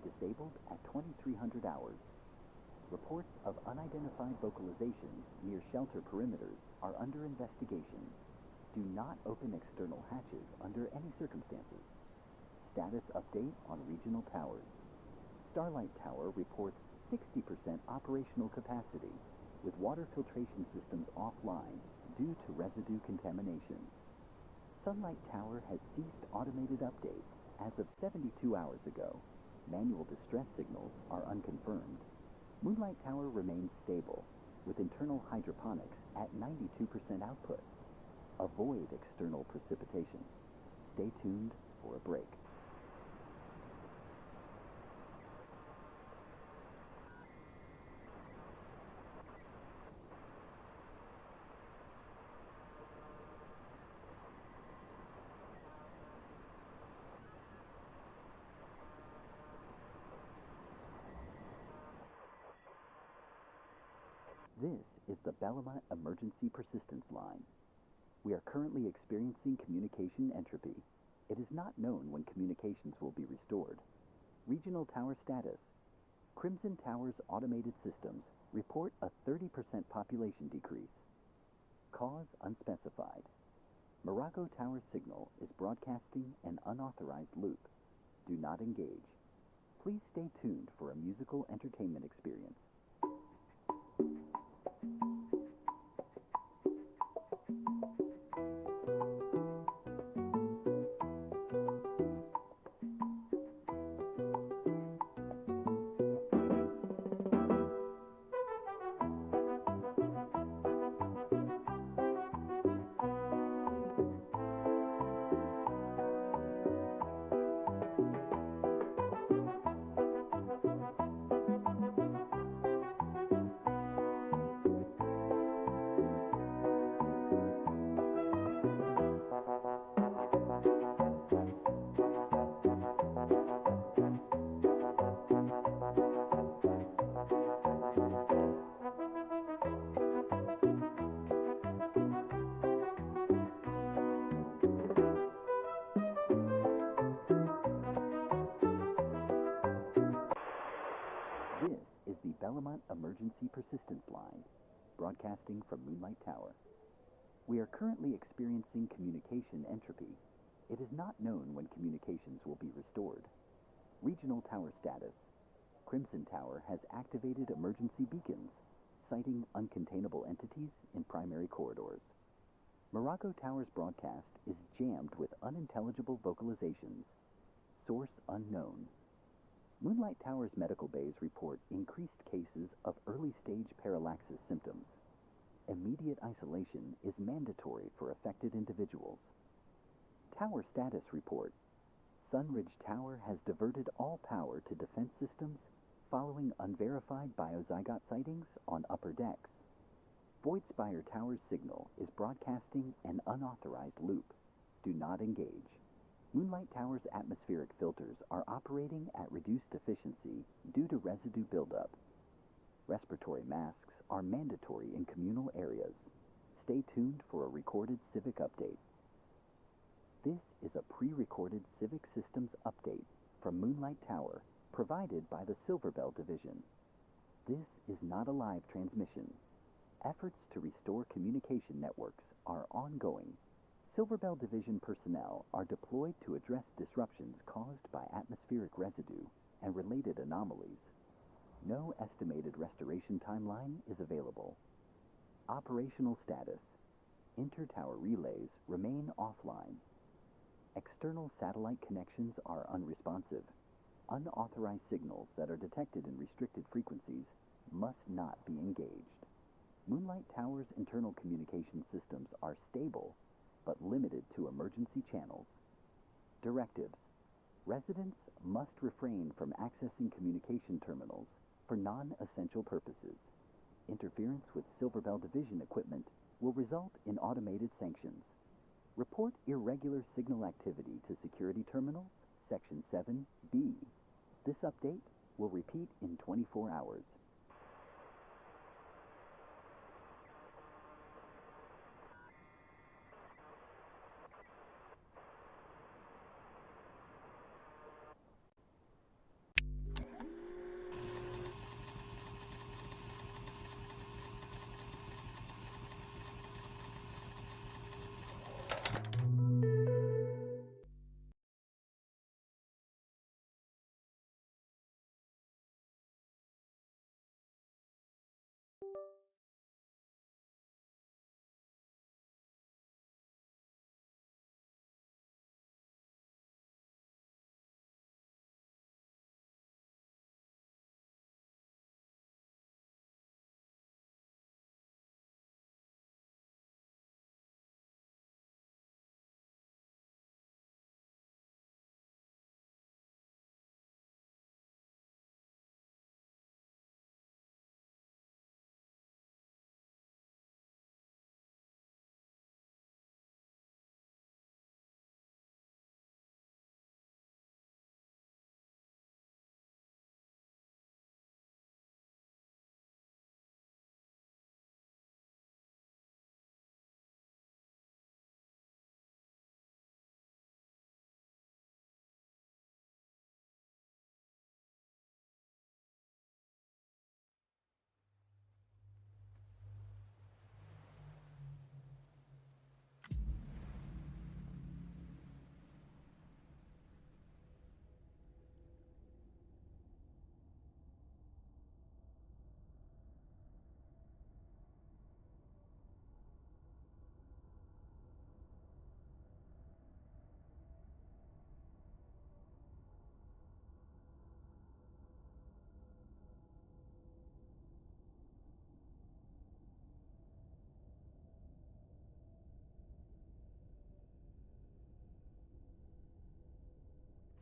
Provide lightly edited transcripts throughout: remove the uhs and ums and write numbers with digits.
disabled at 2300 hours. Reports of unidentified vocalizations near shelter perimeters are under investigation. Do not open external hatches under any circumstances. Status update on regional towers. Starlight Tower reports 60% operational capacity, with water filtration systems offline due to residue contamination. Sunlight Tower has ceased automated updates as of 72 hours ago. Manual distress signals are unconfirmed. Moonlight Tower remains stable, with internal hydroponics at 92% output. Avoid external precipitation. Stay tuned for a break. This is the Belima Emergency Persistence Line. We are currently experiencing communication entropy. It is not known when communications will be restored. Regional Tower status. Crimson Tower's automated systems report a 30% population decrease. Cause unspecified. Morocco Tower's signal is broadcasting an unauthorized loop. Do not engage. Please stay tuned for a musical entertainment experience. This is the Belmont Emergency Persistence Line, broadcasting from Moonlight Tower. We are currently experiencing communication entropy. It is not known when communications will be restored. Regional Tower status. Crimson Tower has activated emergency beacons, citing uncontainable entities in primary corridors. Morocco Tower's broadcast is jammed with unintelligible vocalizations. Source unknown. Moonlight Tower's medical bays report increased cases of early-stage parallaxis symptoms. Immediate isolation is mandatory for affected individuals. Tower status report. Sunridge Tower has diverted all power to defense systems following unverified biozygote sightings on upper decks. Voidspire Tower's signal is broadcasting an unauthorized loop. Do not engage. Moonlight Tower's atmospheric filters are operating at reduced efficiency due to residue buildup. Respiratory masks are mandatory in communal areas. Stay tuned for a recorded civic update. This is a pre-recorded civic systems update from Moonlight Tower, provided by the Silverbell Division. This is not a live transmission. Efforts to restore communication networks are ongoing. Silverbell Division personnel are deployed to address disruptions caused by atmospheric residue and related anomalies. No estimated restoration timeline is available. Operational status. Inter-tower relays remain offline. External satellite connections are unresponsive. Unauthorized signals that are detected in restricted frequencies must not be engaged. Moonlight Tower's internal communication systems are stable, but limited to emergency channels. Directives. Residents must refrain from accessing communication terminals for non-essential purposes. Interference with Silverbell Division equipment will result in automated sanctions. Report irregular signal activity to security terminals, Section 7B. This update will repeat in 24 hours.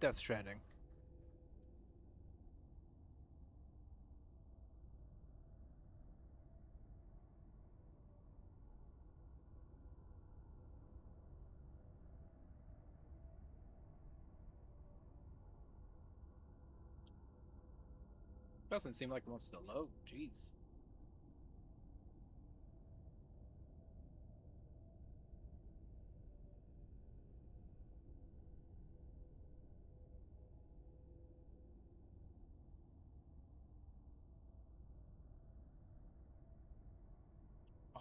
Death Stranding. Doesn't seem like it wants to load. Jeez.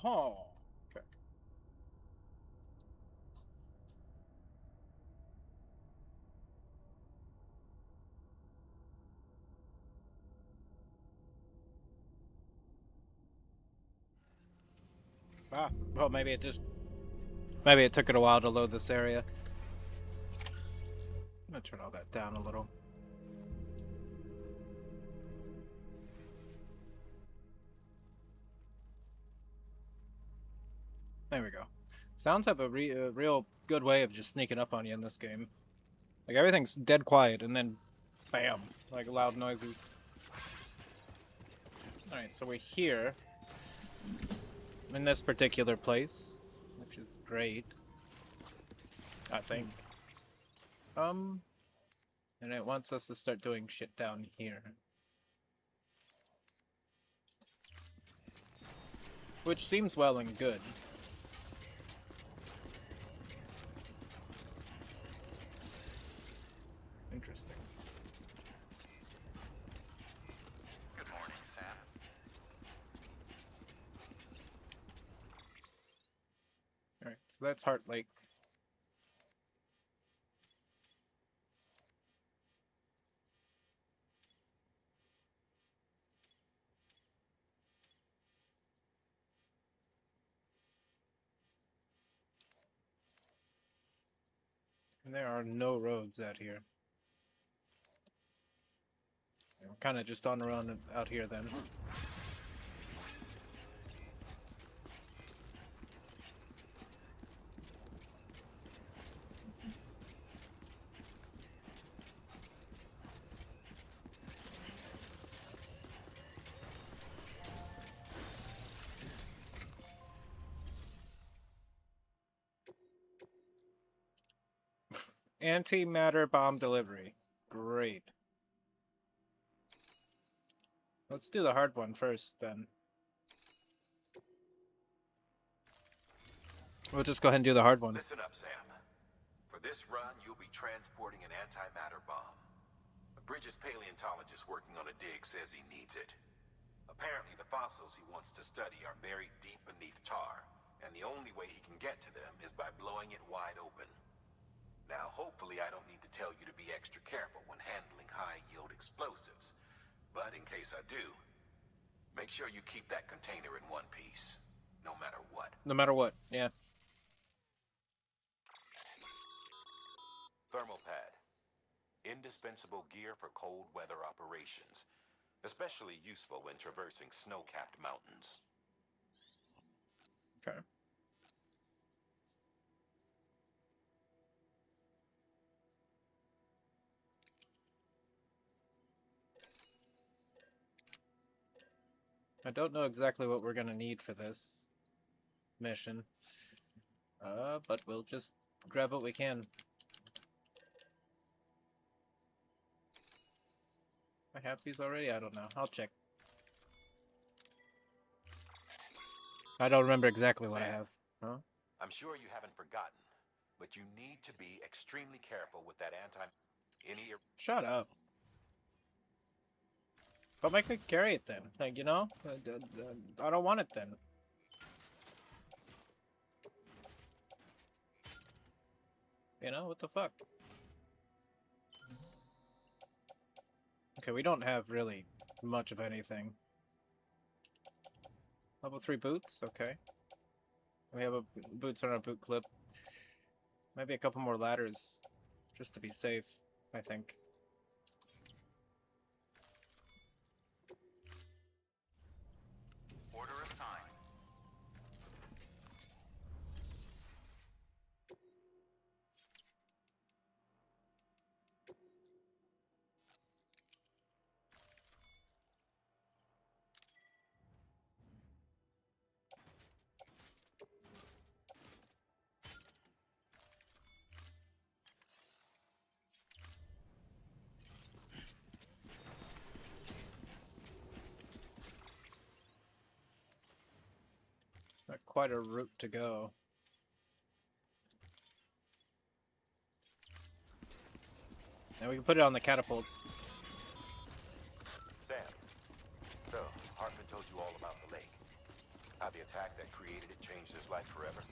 Oh. Okay. Ah. Well, maybe it took it a while to load this area. I'm gonna turn all that down a little. There we go. Sounds have a real good way of just sneaking up on you in this game. Like, everything's dead quiet, and then bam, like loud noises. Alright, so we're here in this particular place, which is great, I think. And it wants us to start doing shit down here. Which seems well and good. Interesting. Good morning, Sam. Alright, so that's Heart Lake. And there are no roads out here. We're kind of just on our own out here then. Antimatter bomb delivery. Great. Let's do the hard one first, then. We'll just go ahead and do the hard one. Listen up, Sam. For this run, you'll be transporting an antimatter bomb. A Bridges paleontologist working on a dig says he needs it. Apparently, the fossils he wants to study are buried deep beneath tar, and the only way he can get to them is by blowing it wide open. Now, hopefully I don't need to tell you to be extra careful when handling high-yield explosives. But in case I do, make sure you keep that container in one piece, no matter what. No matter what, yeah. Thermal pad. Indispensable gear for cold weather operations. Especially useful when traversing snow-capped mountains. Okay. I don't know exactly what we're gonna need for this mission. But we'll just grab what we can. I have these already? I don't know. I'll check. I don't remember exactly what I have. Huh? I'm sure you haven't forgotten, but you need to be extremely careful with that Shut up. Don't make me carry it then. Like, you know? I don't want it then. You know, what the fuck? Okay, we don't have really much of anything. Level 3 boots? Okay. We have boots on our boot clip. Maybe a couple more ladders, just to be safe, I think. order assigned. Got quite a route to go. Now we can put it on the catapult. Sam, so Hartman told you all about the lake. How the attack that created it changed his life forever.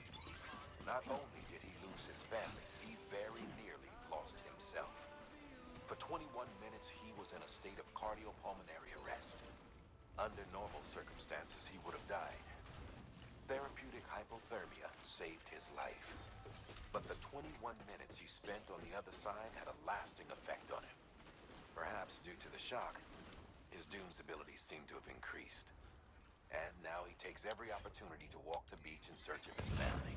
Not only did he lose his family, he very nearly lost himself. For 21 minutes, he was in a state of cardiopulmonary arrest. Under normal circumstances, he would have died. Therapeutic hypothermia saved his life. But the 21 minutes he spent on the other side had a lasting effect on him. Perhaps due to the shock, his Doom's abilities seem to have increased. And now he takes every opportunity to walk the beach in search of his family.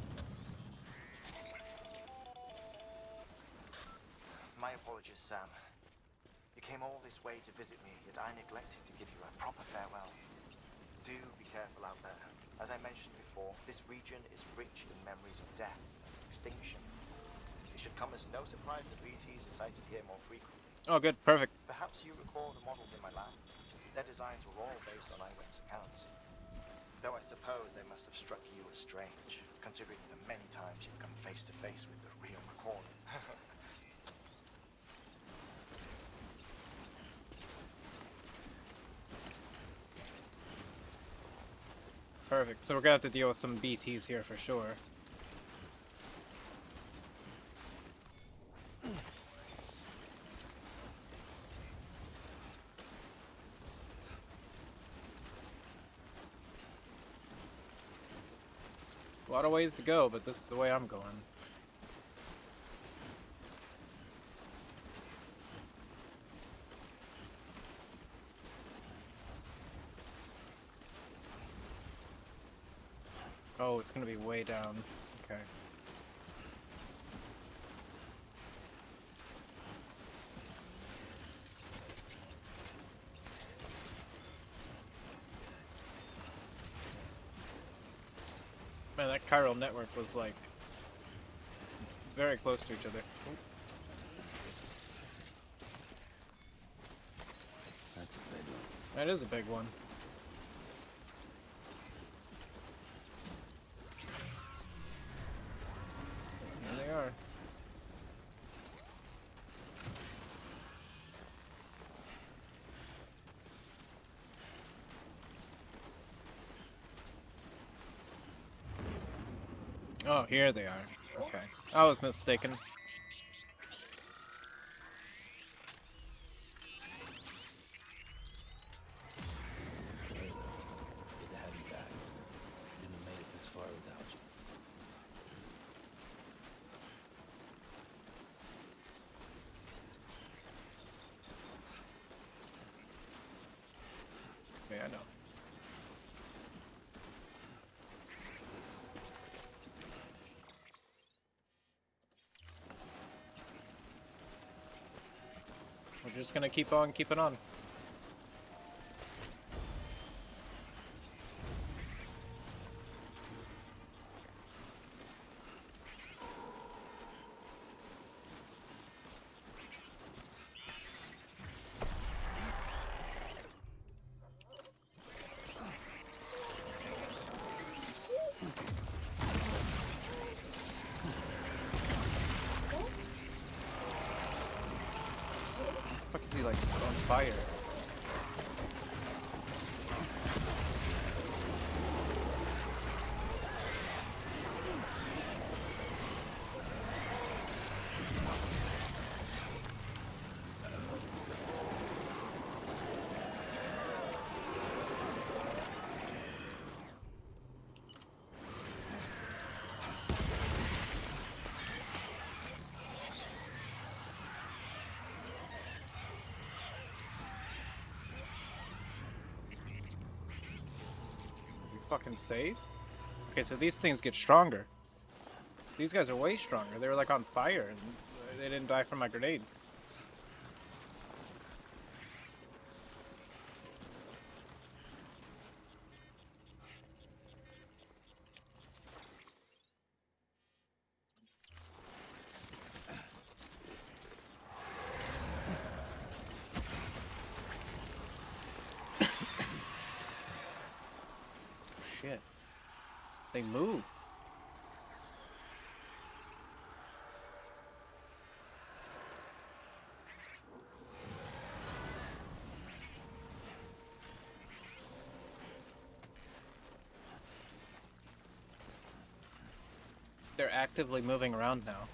My apologies, Sam. You came all this way to visit me, yet I neglected to give you a proper farewell. Do be careful out there. As I mentioned before, this region is rich in memories of death and extinction. It should come as no surprise that BTs are sighted here more frequently. Oh, good, perfect. Perhaps you recall the models in my lab? Their designs were all based on eyewitness accounts. Though I suppose they must have struck you as strange, considering the many times you've come face to face with the real recording. Perfect. So we're gonna have to deal with some BTs here for sure. A lot of ways to go, but this is the way I'm going. Oh, it's gonna be way down. Okay. Man, that chiral network was like very close to each other. Oop. That's a big one. That is a big one. There they are. Oh, here they are. Okay. I was mistaken. Good to have you back. Couldn't have made it this far without you. Yeah, I know. We're just gonna keep on keeping on. Fuck is he like on fire? Fucking save? Okay, so these things get stronger. These guys are way stronger. They were like on fire and they didn't die from my grenades. Shit. They move. They're actively moving around now.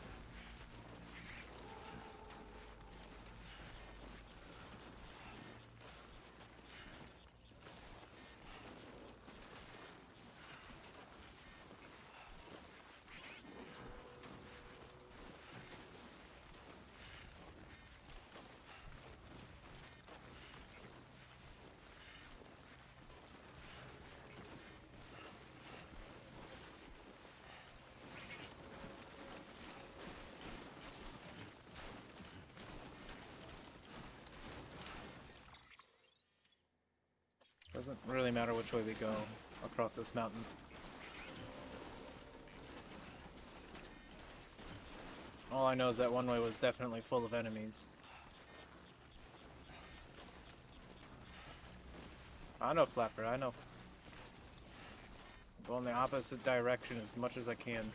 Doesn't really matter which way we go across this mountain. All I know is that one way was definitely full of enemies. I know, Flapper, I know. Go in the opposite direction as much as I can.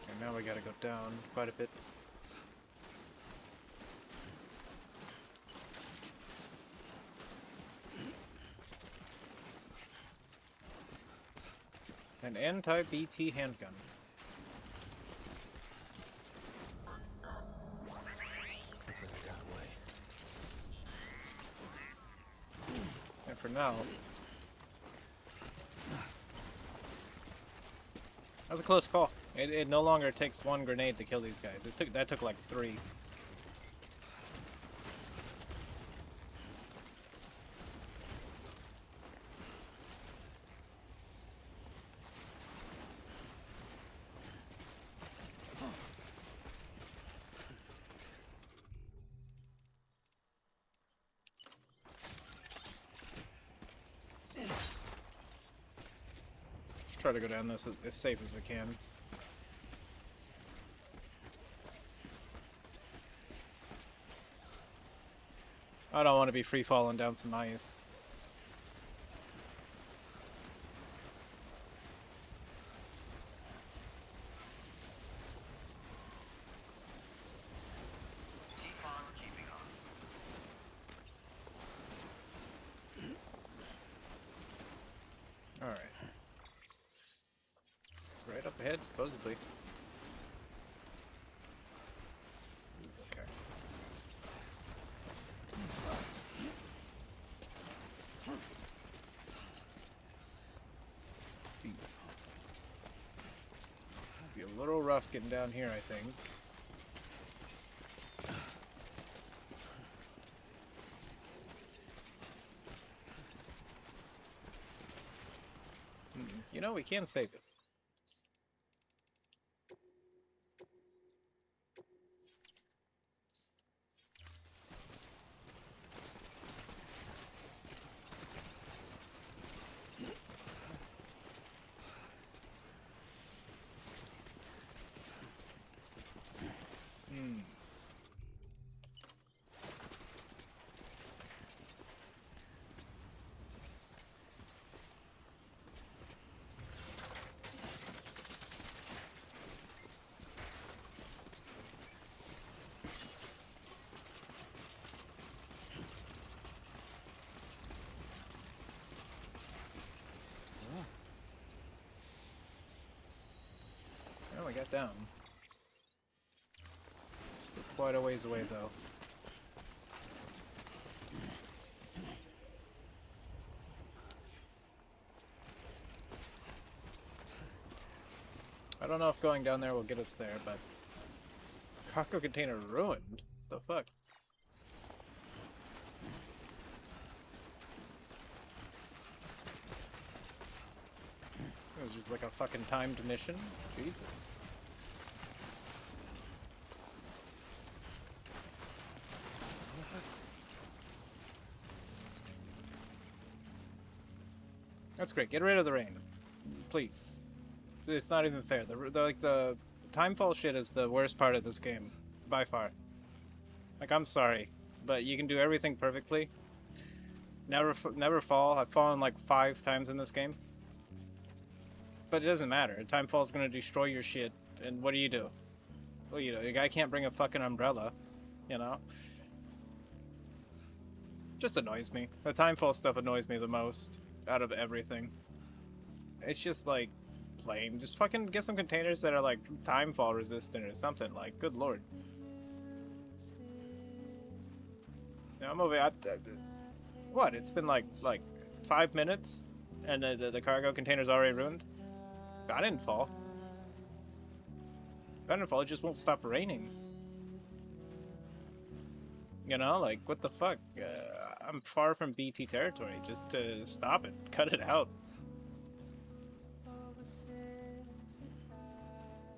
Okay, now we gotta go down quite a bit. An anti-BT handgun. Looks like I got away. And for now... That was a close call. It no longer takes one grenade to kill these guys. That took like 3. Try to go down this as safe as we can. I don't want to be free falling down some ice. Keep on keeping on. Alright. Right up ahead, supposedly. Okay. Let's see. It's gonna be a little rough getting down here, I think. You know, we can save it. Oh, we got down. Still quite a ways away, though. I don't know if going down there will get us there, but... Cargo container ruined? The fuck? It was just like a fucking timed mission? Jesus. That's great. Get rid of the rain. Please. It's not even fair. The timefall shit is the worst part of this game, by far. Like, I'm sorry, but you can do everything perfectly. Never fall. I've fallen like 5 times in this game. But it doesn't matter. Timefall is gonna destroy your shit, and what do? Well, you know, the guy can't bring a fucking umbrella, you know? Just annoys me. The timefall stuff annoys me the most out of everything. It's just like lame. Just fucking get some containers that are like timefall resistant or something. Like, good lord. Now, I'm over. What? It's been like 5 minutes, and the cargo container's already ruined. I didn't fall. If I didn't fall. It just won't stop raining. You know, like, what the fuck? I'm far from BT territory. Just to stop it. Cut it out.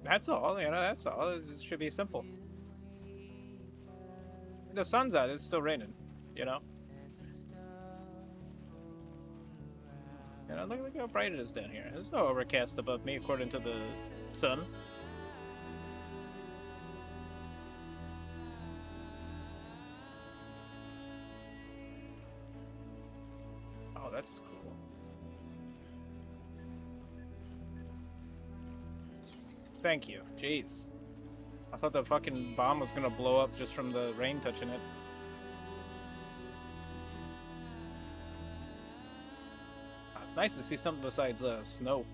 That's all, you know, that's all. It should be simple. The sun's out, it's still raining, you know? You know, look how bright it is down here. There's no overcast above me, according to the sun. Oh, that's cool. Thank you. Jeez. I thought the fucking bomb was gonna blow up just from the rain touching it. It's nice to see something besides snow.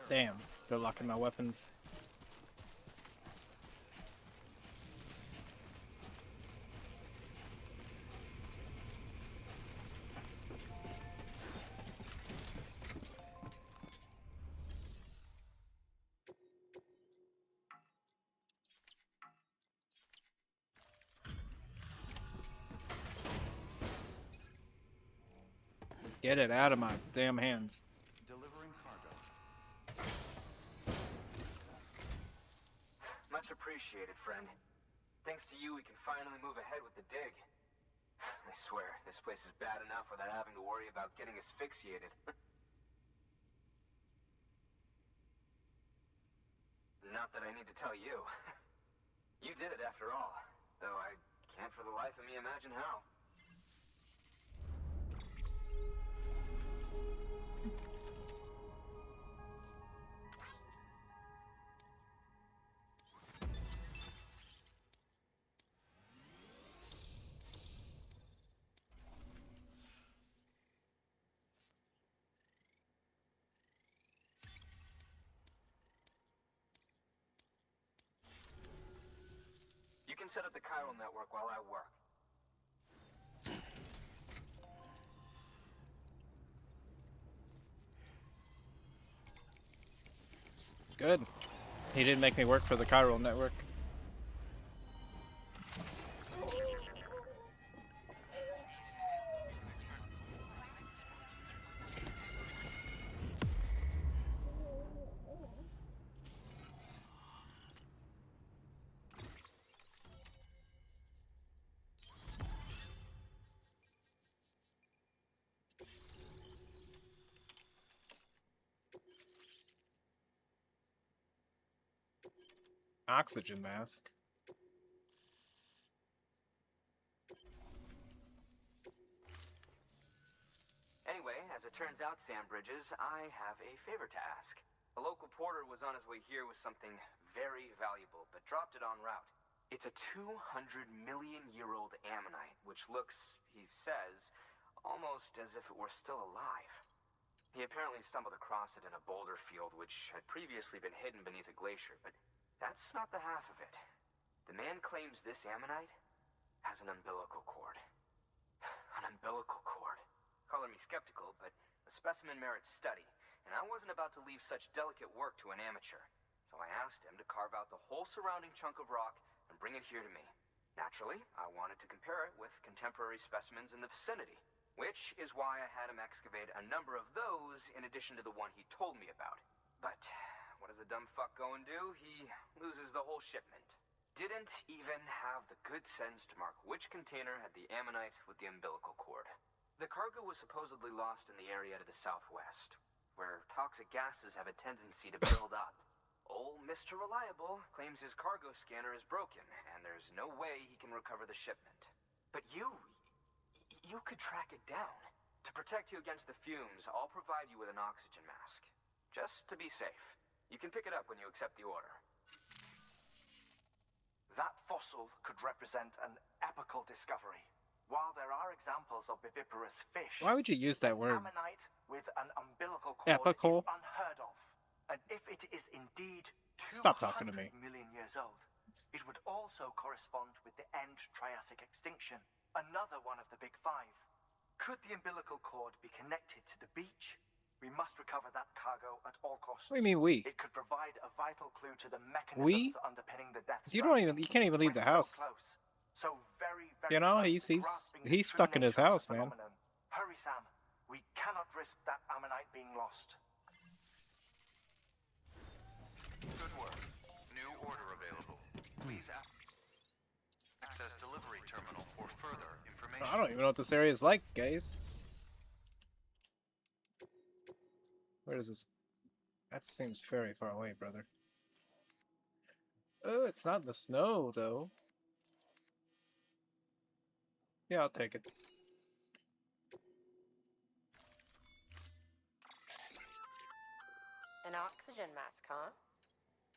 Damn, they're locking my weapons. Get it out of my damn hands. Delivering cargo. Much appreciated, friend. Thanks to you, we can finally move ahead with the dig. I swear, this place is bad enough without having to worry about getting asphyxiated. Not that I need to tell you. You did it after all, though I can't for the life of me imagine how. You can set up the chiral network while I work. Good. He didn't make me work for the chiral network. Oxygen mask. Anyway, as it turns out, Sam Bridges, I have a favor to ask. A local porter was on his way here with something very valuable, but dropped it en route. It's a 200-million-year-old ammonite, which looks, he says, almost as if it were still alive. He apparently stumbled across it in a boulder field which had previously been hidden beneath a glacier, but that's not the half of it. The man claims this ammonite has an umbilical cord. An umbilical cord. Color me skeptical, but the specimen merits study, and I wasn't about to leave such delicate work to an amateur. So I asked him to carve out the whole surrounding chunk of rock and bring it here to me. Naturally, I wanted to compare it with contemporary specimens in the vicinity, which is why I had him excavate a number of those in addition to the one he told me about. But what does the dumb fuck go and do? He loses the whole shipment. Didn't even have the good sense to mark which container had the ammonite with the umbilical cord. The cargo was supposedly lost in the area to the southwest, where toxic gases have a tendency to build up. Old Mr. Reliable claims his cargo scanner is broken, and there's no way he can recover the shipment. But you could track it down. To protect you against the fumes, I'll provide you with an oxygen mask. Just to be safe. You can pick it up when you accept the order. That fossil could represent an epical discovery. While there are examples of viviparous fish, Why would you use that word? ammonite with an umbilical cord Epical? is unheard of. And if it is indeed 200 Stop talking to me. million years old, it would also correspond with the end Triassic extinction, another one of the big five. Could the umbilical cord be connected to the beach? We must recover that cargo at all costs. What do you mean we? It could provide a vital clue to the mechanisms underpinning the death You stranding. you can't even leave the We're house. So close. So very, very You know, close to he's grasping the he's true stuck in his nature of house, the man. phenomenon. Hurry, Sam. We cannot risk that ammonite being lost. Good work. New order available. Please access delivery terminal for further information. I don't even know what this area is like, guys. Where is this? That seems very far away, brother. Oh, it's not the snow, though. Yeah, I'll take it. An oxygen mask, huh?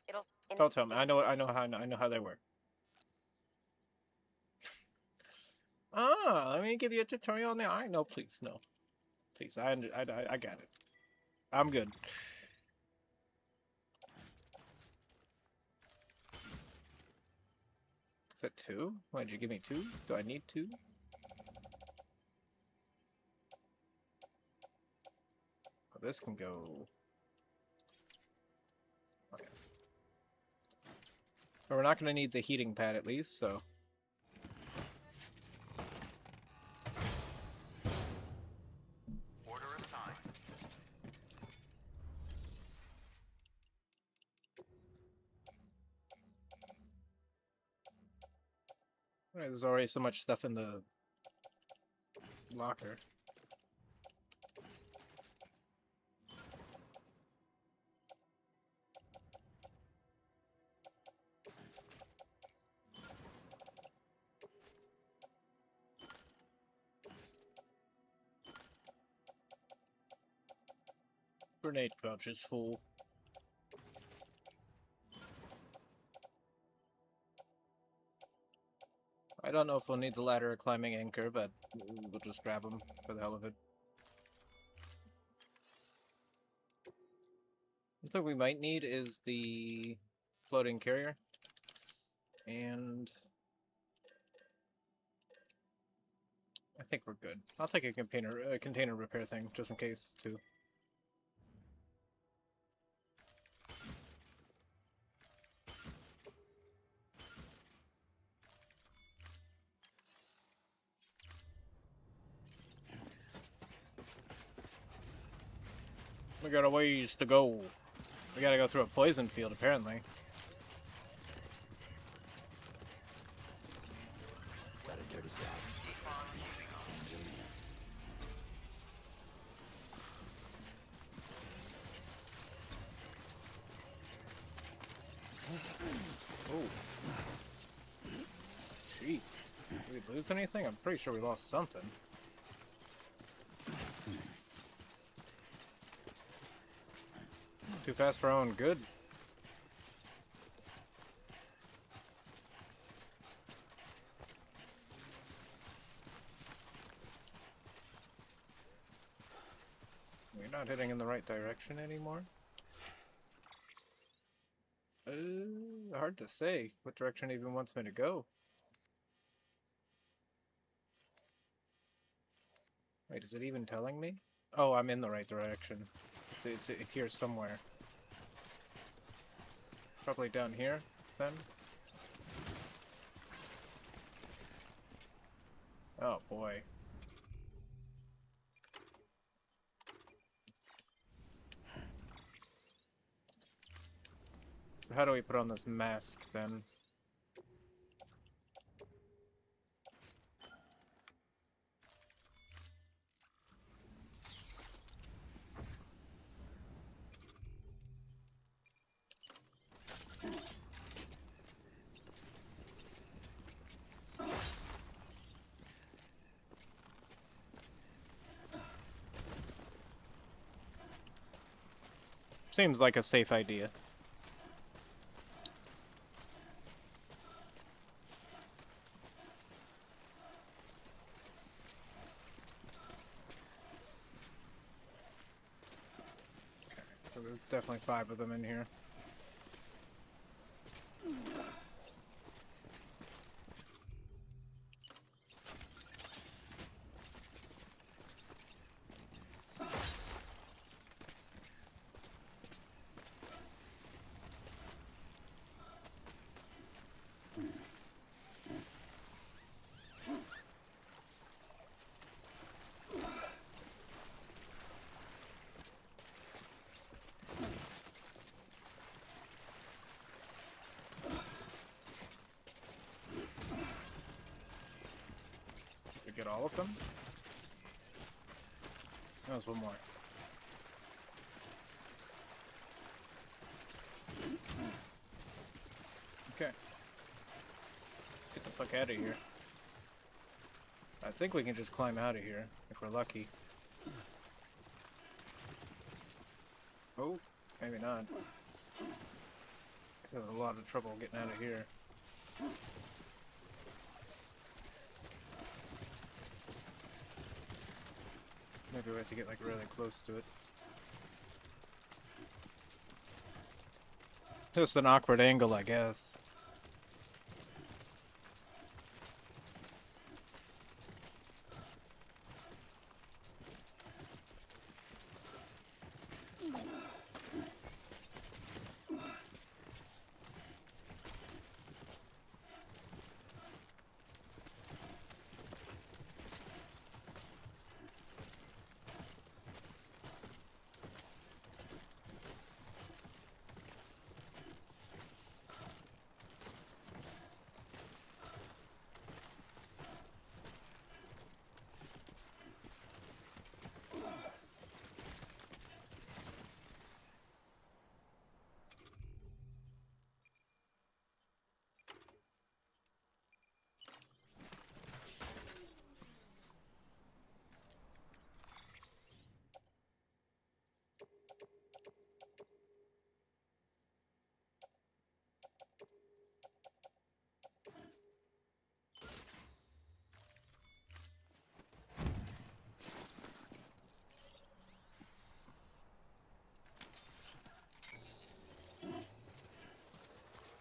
It'll. Don't tell me. I know how they work. Ah, let me give you a tutorial on the eye. No, please, no. Please, I got it. I'm good. Is that 2? Why did you give me 2? Do I need 2? Oh, this can go. Okay. But we're not going to need the heating pad at least, so. Order assigned. Alright, there's already so much stuff in the locker. Grenade pouch is full. I don't know if we'll need the ladder or climbing anchor, but we'll just grab them for the hell of it. One thing we might need is the floating carrier. And I think we're good. I'll take a container repair thing, just in case, too. We got a ways to go. We gotta go through a poison field, apparently. Got a dirty job. Seems your man. Oh. Jeez. Did we lose anything? I'm pretty sure we lost something. Too fast for our own good. We're not heading in the right direction anymore. Hard to say what direction it even wants me to go. Wait, is it even telling me? Oh, I'm in the right direction. It's here somewhere. Probably down here, then. Oh boy. So how do we put on this mask then? Seems like a safe idea. Okay, so there's definitely 5 of them in here. Get all of them? There's one more. Okay. Let's get the fuck out of here. I think we can just climb out of here, if we're lucky. Oh, maybe not. He's having a lot of trouble getting out of here. Maybe we have to get like really close to it. Just an awkward angle, I guess.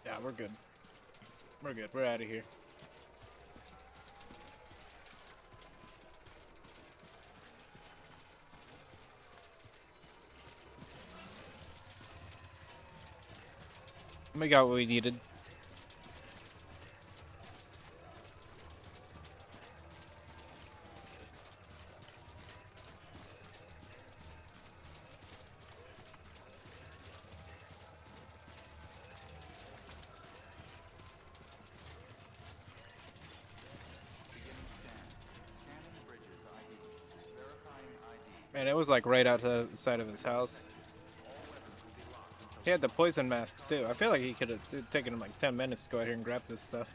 Yeah, we're good. We're good. We're out of here. We got what we needed. Man, it was like right outside the side of his house. He had the poison mask too. I feel like he could have taken him like 10 minutes to go out here and grab this stuff.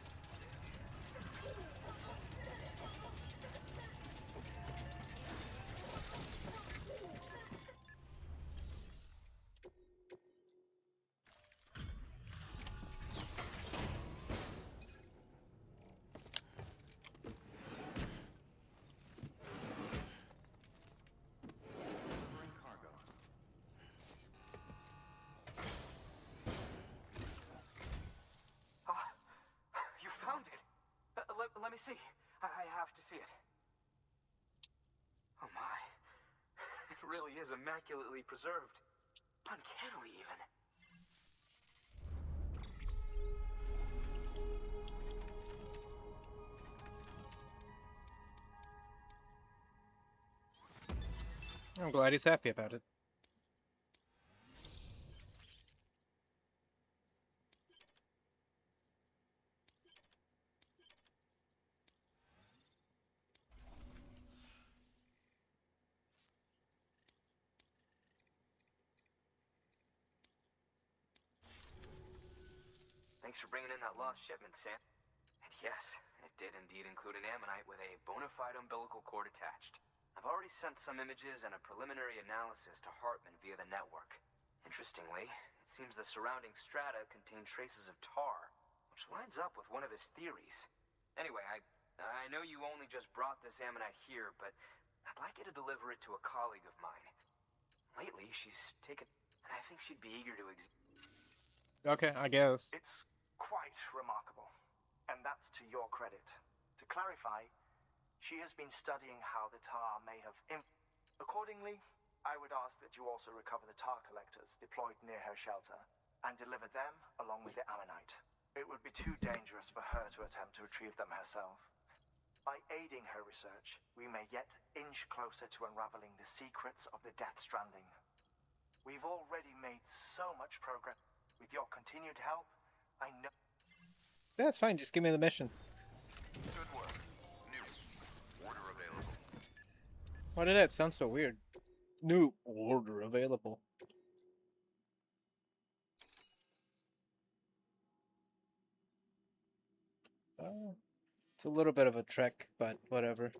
You found it. Let me see. I have to see it. Oh my. It really is immaculately preserved. Uncannily, even. I'm glad he's happy about it. Thanks for bringing in that lost shipment, Sam. And yes, it did indeed include an ammonite with a bona fide umbilical cord attached. I've already sent some images and a preliminary analysis to Hartman via the network. Interestingly, it seems the surrounding strata contain traces of tar, which lines up with one of his theories. Anyway, I know you only just brought this ammonite here, but I'd like you to deliver it to a colleague of mine. Lately, she's taken, and I think she'd be eager to Okay, I guess. It's quite remarkable, and that's to your credit. To clarify, she has been studying how the tar may have Accordingly, I would ask that you also recover the tar collectors deployed near her shelter and deliver them along with the ammonite. It would be too dangerous for her to attempt to retrieve them herself. By aiding her research, we may yet inch closer to unraveling the secrets of the Death Stranding. We've already made so much progress. With your continued help, I know... That's fine, just give me the mission. Good work. New order available. Why did that sound so weird? New order available. It's a little bit of a trek, but whatever.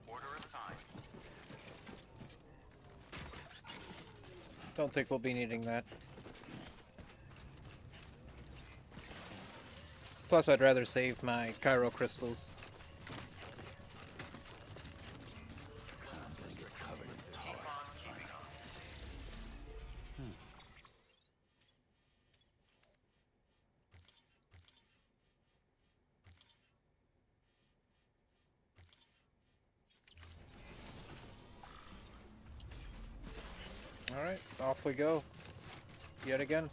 Order assigned. Don't think we'll be needing that. Plus, I'd rather save my Cairo crystals. Alright, off we go. Yet again.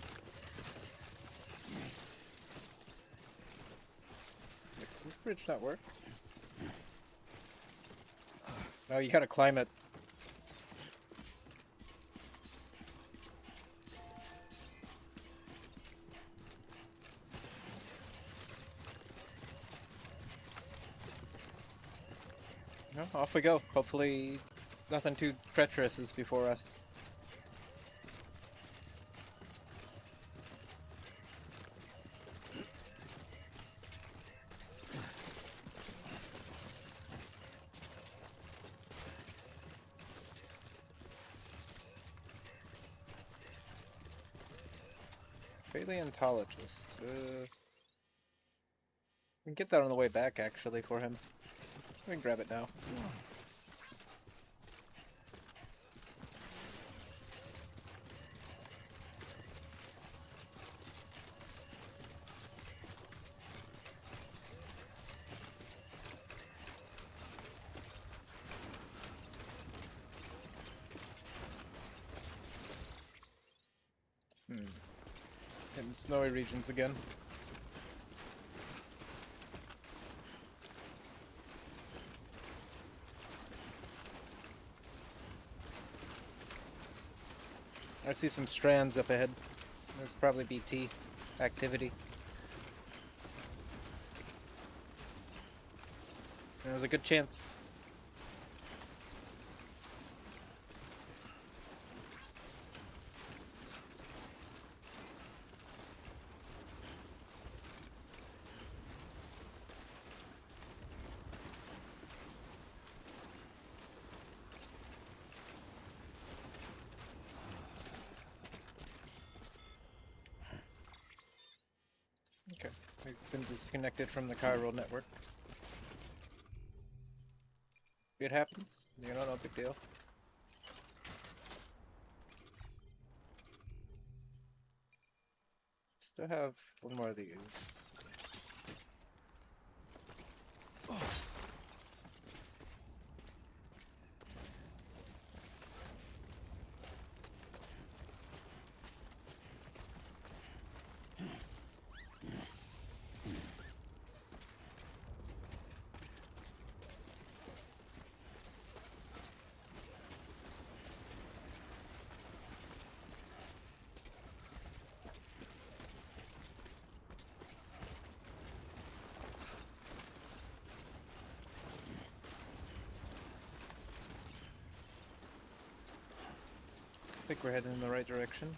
Does this bridge not work? No, you gotta climb it. No, off we go. Hopefully nothing too treacherous is before us. Paleontologist. We can get that on the way back, actually, for him. We can grab it now. In snowy regions again. I see some strands up ahead. That's probably BT activity. There's a good chance. I've been disconnected from the chiral network. It happens. You know, no big deal. Still have one more of these. I think we're heading in the right direction.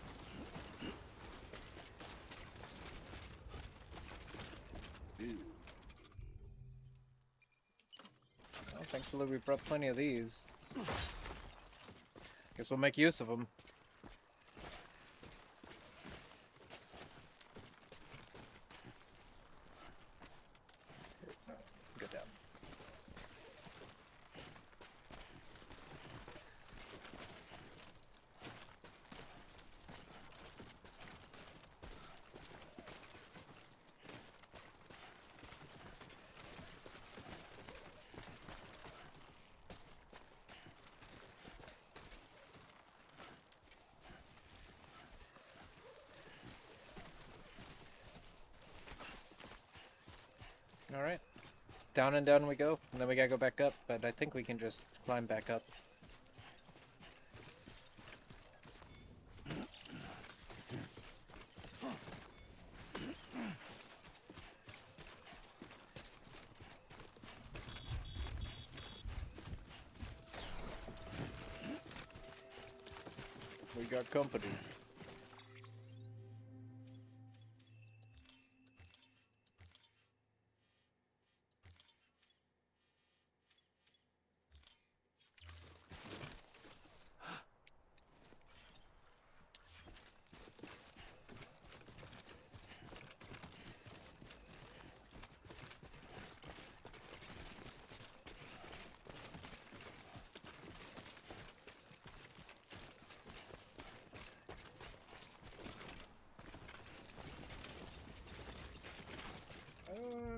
Well, thankfully we brought plenty of these. Guess we'll make use of them. Go down. Alright. Down and down we go, and then we gotta go back up, but I think we can just climb back up. We got company.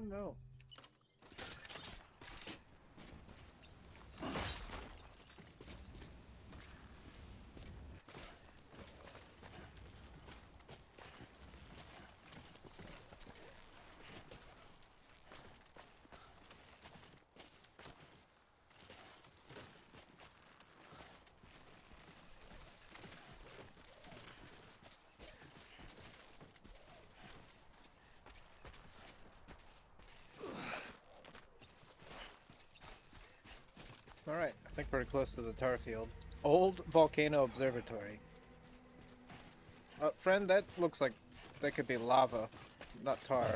No. Alright, I think we're close to the tar field. Old Volcano Observatory. Friend, that looks like that could be lava, not tar.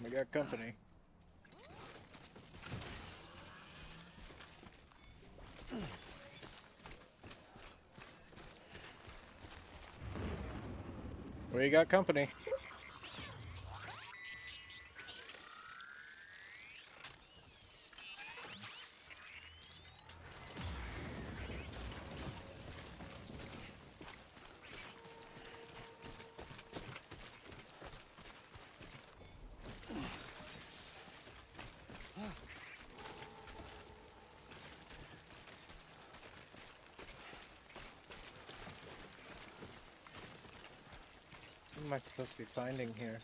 We got company. We got company. What am I supposed to be finding here?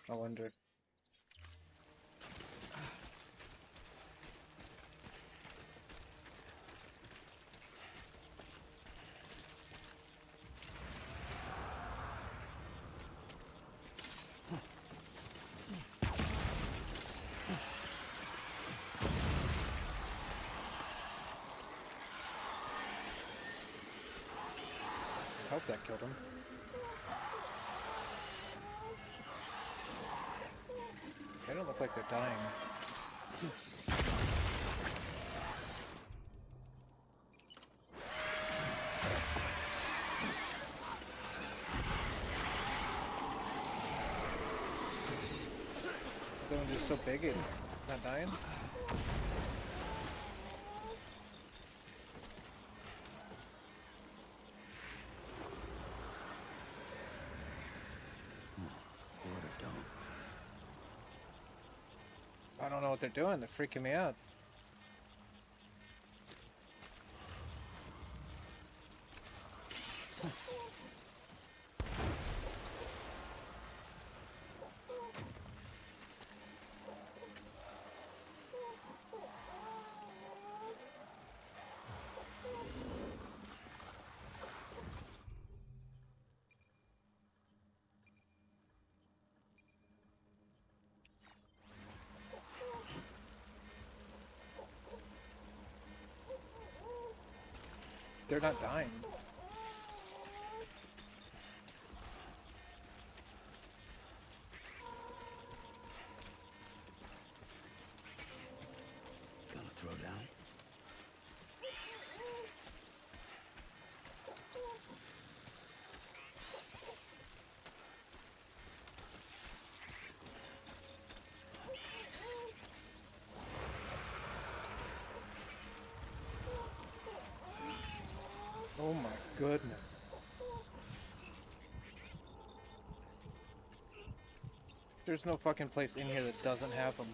I wonder. hope that killed him. They don't look like they're dying. Is that one just so big it's not dying? I don't know what they're doing. They're freaking me out. They're not dying. Gonna throw down? Oh my goodness. There's no fucking place in here that doesn't have them.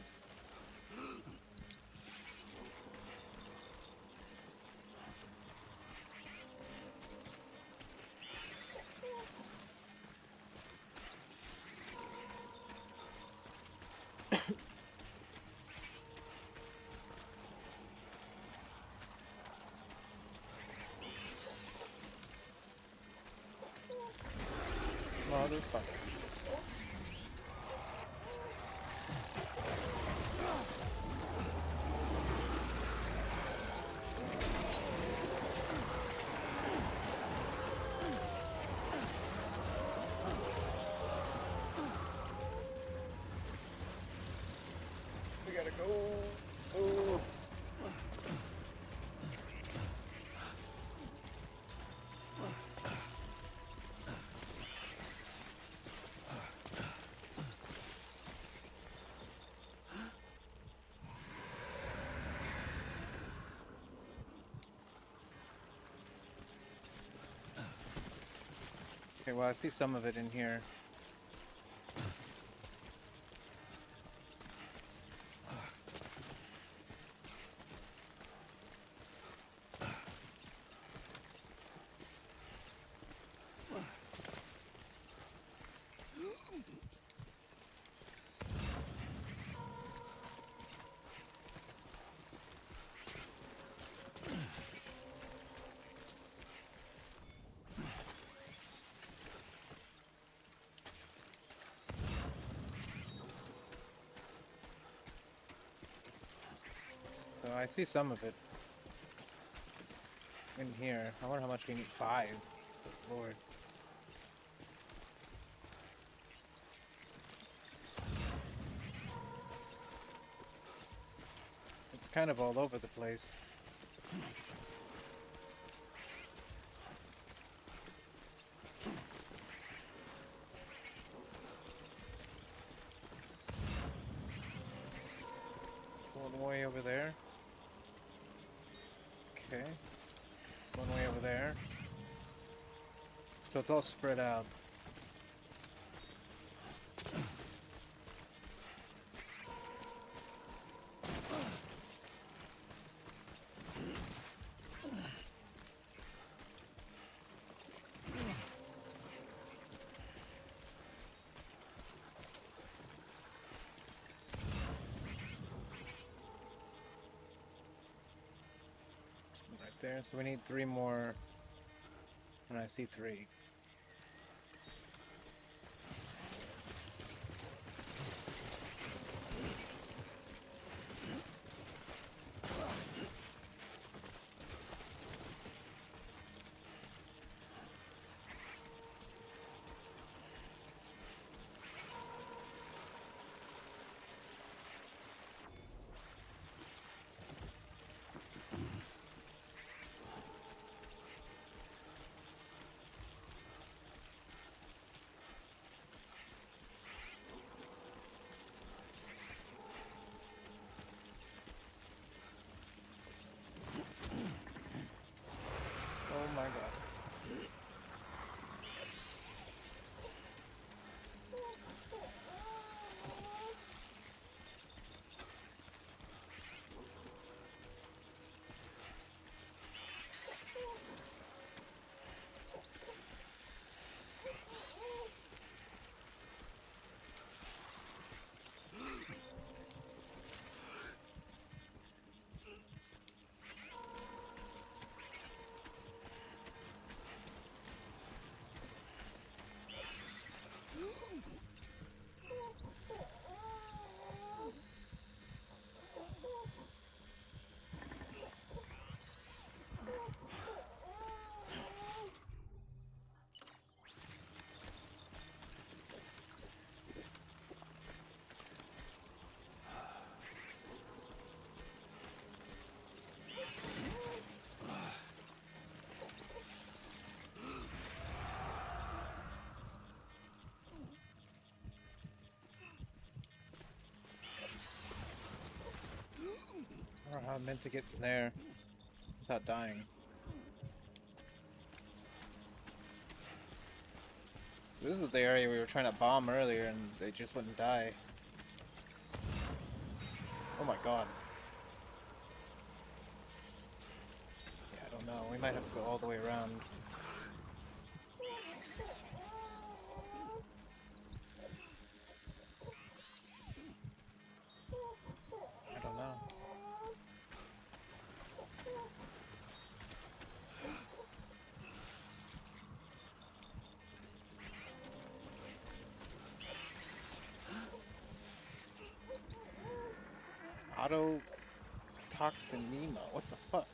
Motherfucker. We gotta go. Oh. Okay, well, I see some of it in here. So I see some of it in here. I wonder how much we need. 5. Good Lord. It's kind of all over the place. One way over there. Okay. One way over there. So it's all spread out. Right there. So we need 3 more. And I see 3. I meant to get in there without dying. This is the area we were trying to bomb earlier and they just wouldn't die. Oh my god. Yeah, I don't know. We might have to go all the way around. I don't know. Auto toxin Nemo. What the fuck?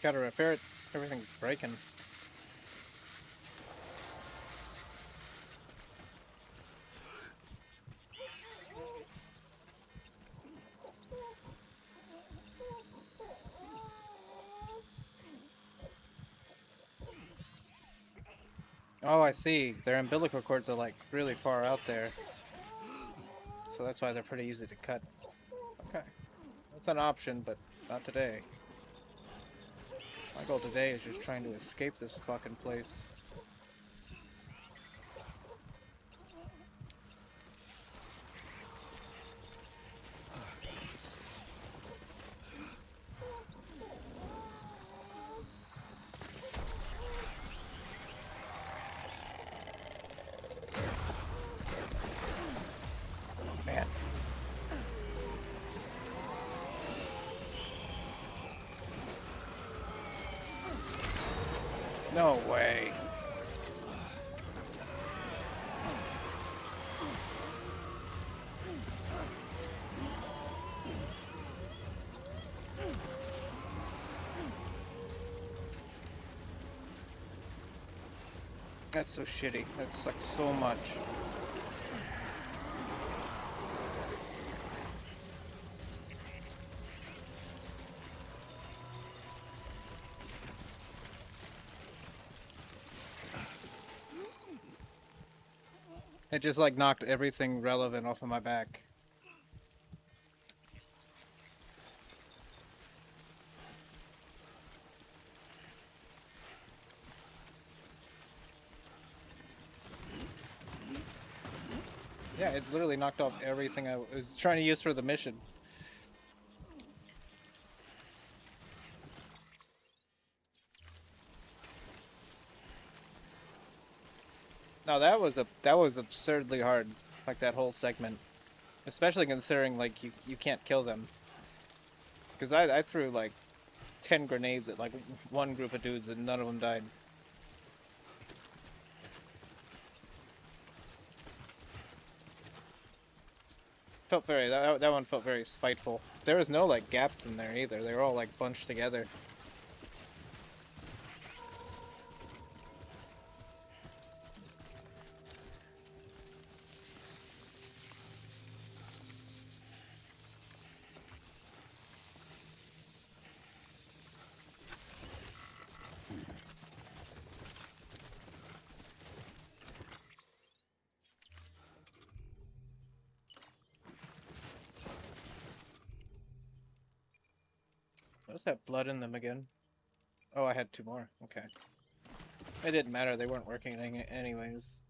Gotta repair it. Everything's breaking. Oh, I see. Their umbilical cords are like really far out there. So that's why they're pretty easy to cut. Okay. That's an option, but not today. My goal today is just trying to escape this fucking place. Man. No way. That's so shitty. That sucks so much. It just like knocked everything relevant off of my back. Yeah, it literally knocked off everything I was trying to use for the mission. No, that was absurdly hard, like that whole segment, especially considering like you can't kill them. Because I threw like 10 grenades at like one group of dudes and none of them died. Felt very that one felt very spiteful. There was no like gaps in there either. They were all like bunched together. Those have blood in them again. Oh, I had 2 more. Okay. It didn't matter. They weren't working anyways.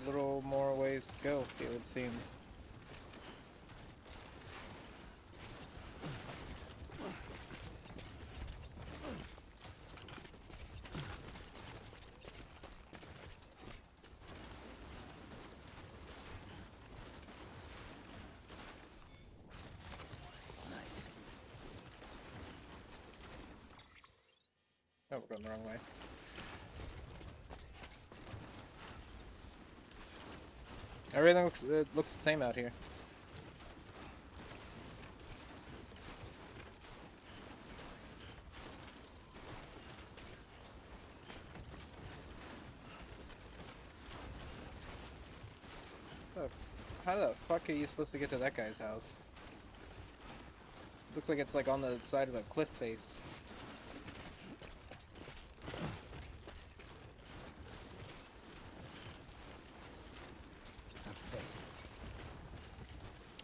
little more ways to go, it would seem. Oh, we're going the wrong way. Everything looks the same out here. How the fuck are you supposed to get to that guy's house? Looks like it's like on the side of a cliff face.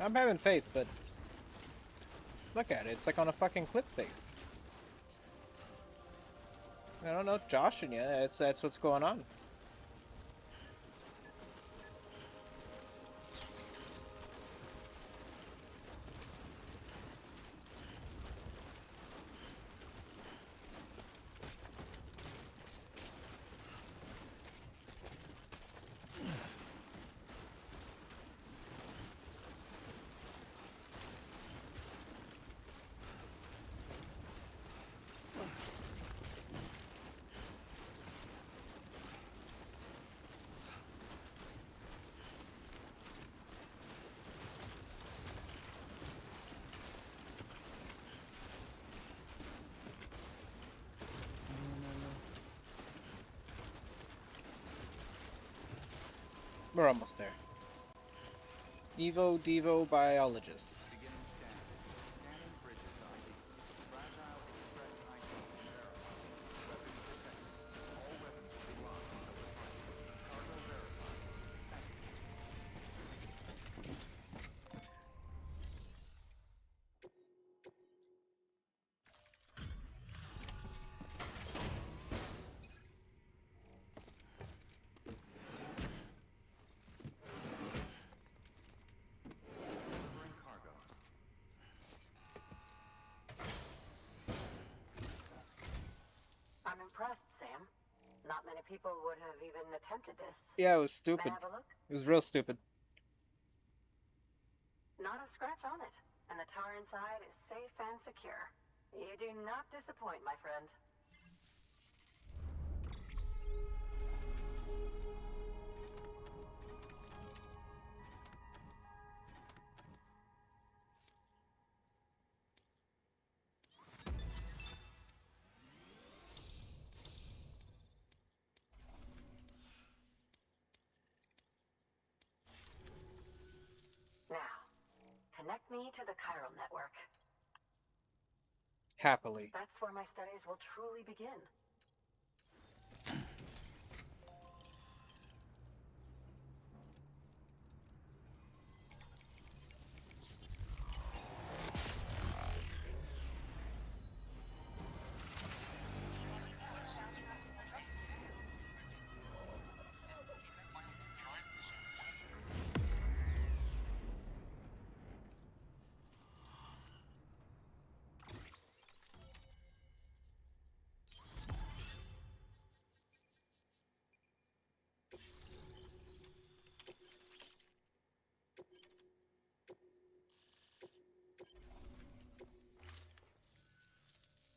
I'm having faith, but look at it. It's like on a fucking cliff face. I don't know, joshing you. That's what's going on. We're almost there. Evo Devo biologist. Beginning scan. Scanning bridges ID. Fragile Express ID in error. Weapons detected. All weapons will be locked until the front. Cargo verified. Thank you. Delivering cargo. I'm impressed, Sam. Not many people would have even attempted this. Yeah, it was May stupid. I have a look? It was real stupid. Not a scratch on it, and the tar inside is safe and secure. You do not disappoint, my friend. Now, connect me to the chiral network. Happily. That's where my studies will truly begin.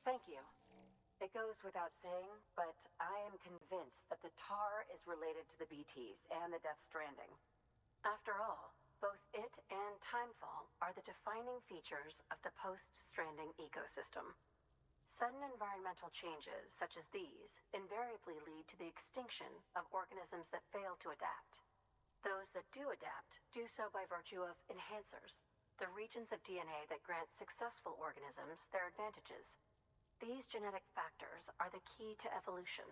Thank you. It goes without saying, but I am convinced that the tar is related to the BTs and the Death Stranding. After all, both it and Timefall are the defining features of the post-Stranding ecosystem. Sudden environmental changes such as these invariably lead to the extinction of organisms that fail to adapt. Those that do adapt do so by virtue of enhancers, the regions of DNA that grant successful organisms their advantages. These genetic factors are the key to evolution.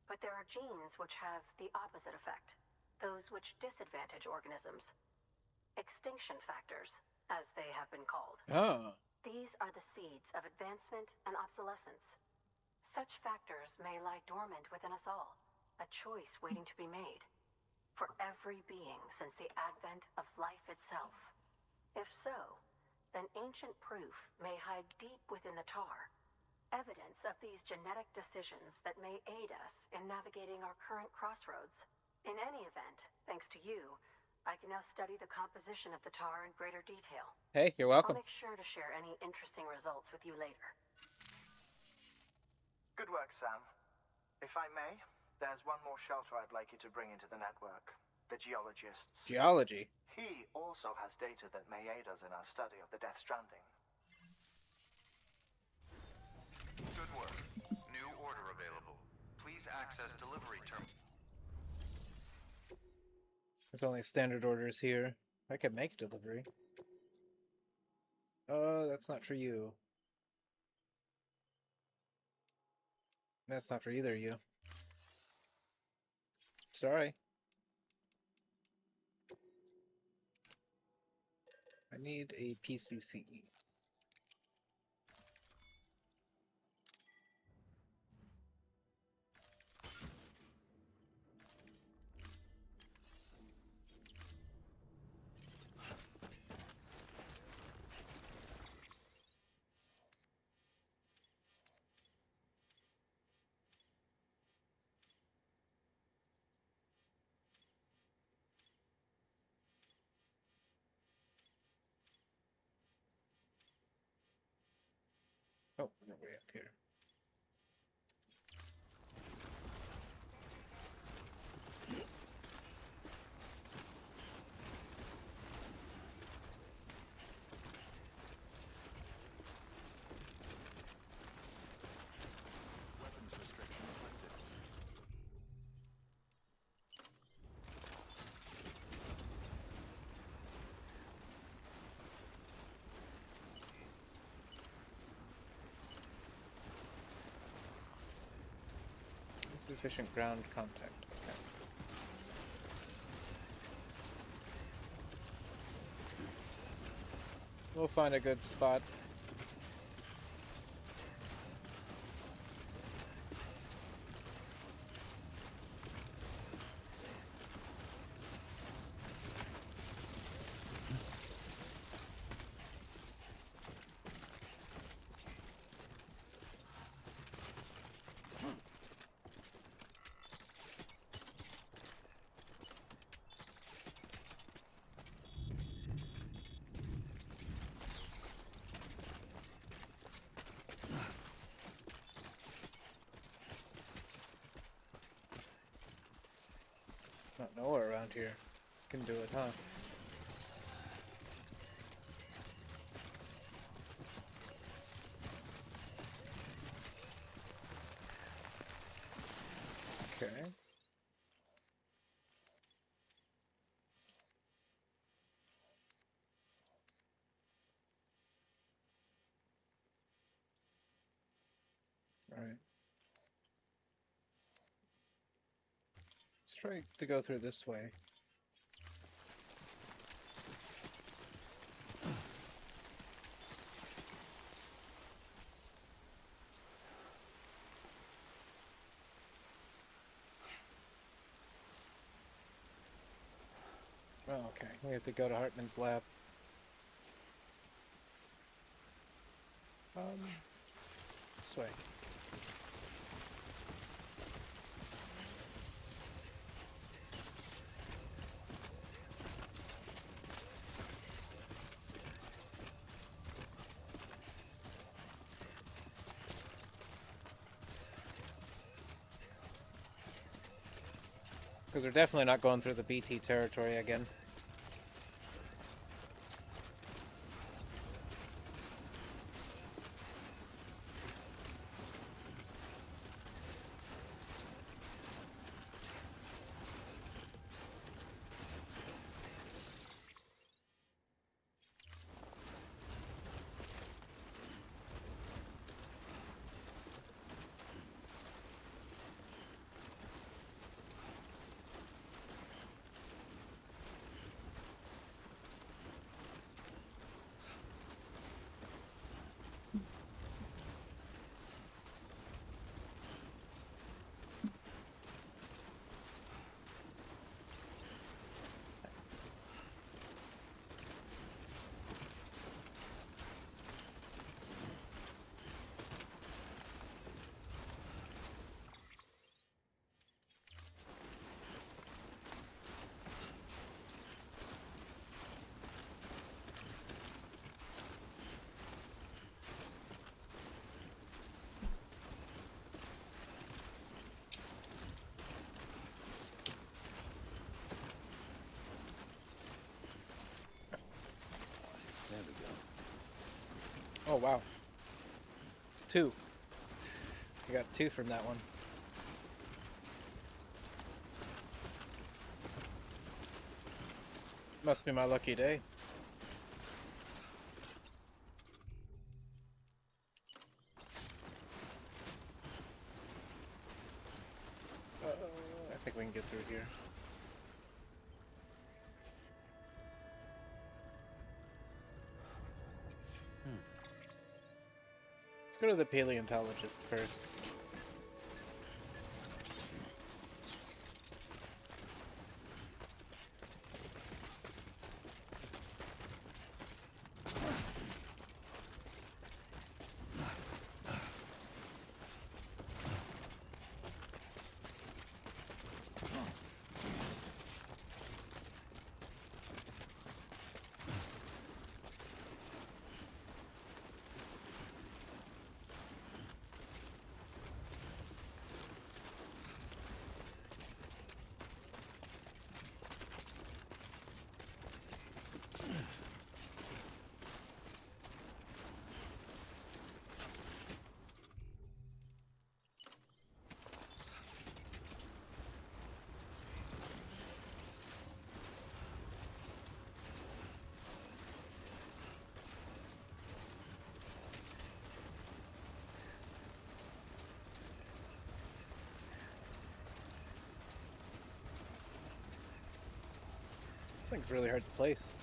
But there are genes which have the opposite effect, those which disadvantage organisms. Extinction factors, as they have been called. Oh. These are the seeds of advancement and obsolescence. Such factors may lie dormant within us all, a choice waiting to be made. For every every being since the advent of life itself? If so, then ancient proof may hide deep within the tar, evidence of these genetic decisions that may aid us in navigating our current crossroads. In any event, thanks to you, I can now study the composition of the tar in greater detail. Hey, you're I'll welcome. make sure to share any interesting results with you later. Good work, Sam. If I may, there's one more shelter I'd like you to bring into the network. The geologist's. Geology. He also has data that may aid us in our study of the Death Stranding. Good work. New order available. Please access delivery terminal. There's only standard orders here. I could make delivery. Oh, that's not for you. That's not for either of you. Sorry. I need a PCC. Oh, we're way up here. Weapons restrictions lifted. Insufficient ground contact. Okay. We'll find a good spot. Not nowhere around here. Can do it, huh? Okay. All right. Let's try to go through this way. Oh, okay. We have to go to Hartman's lab. This way. Because we're definitely not going through the BT territory again. Oh wow. 2. I got 2 from that one. Must be my lucky day. I think we can get through here. Let's go to the paleontologist first. This thing's really hard to place.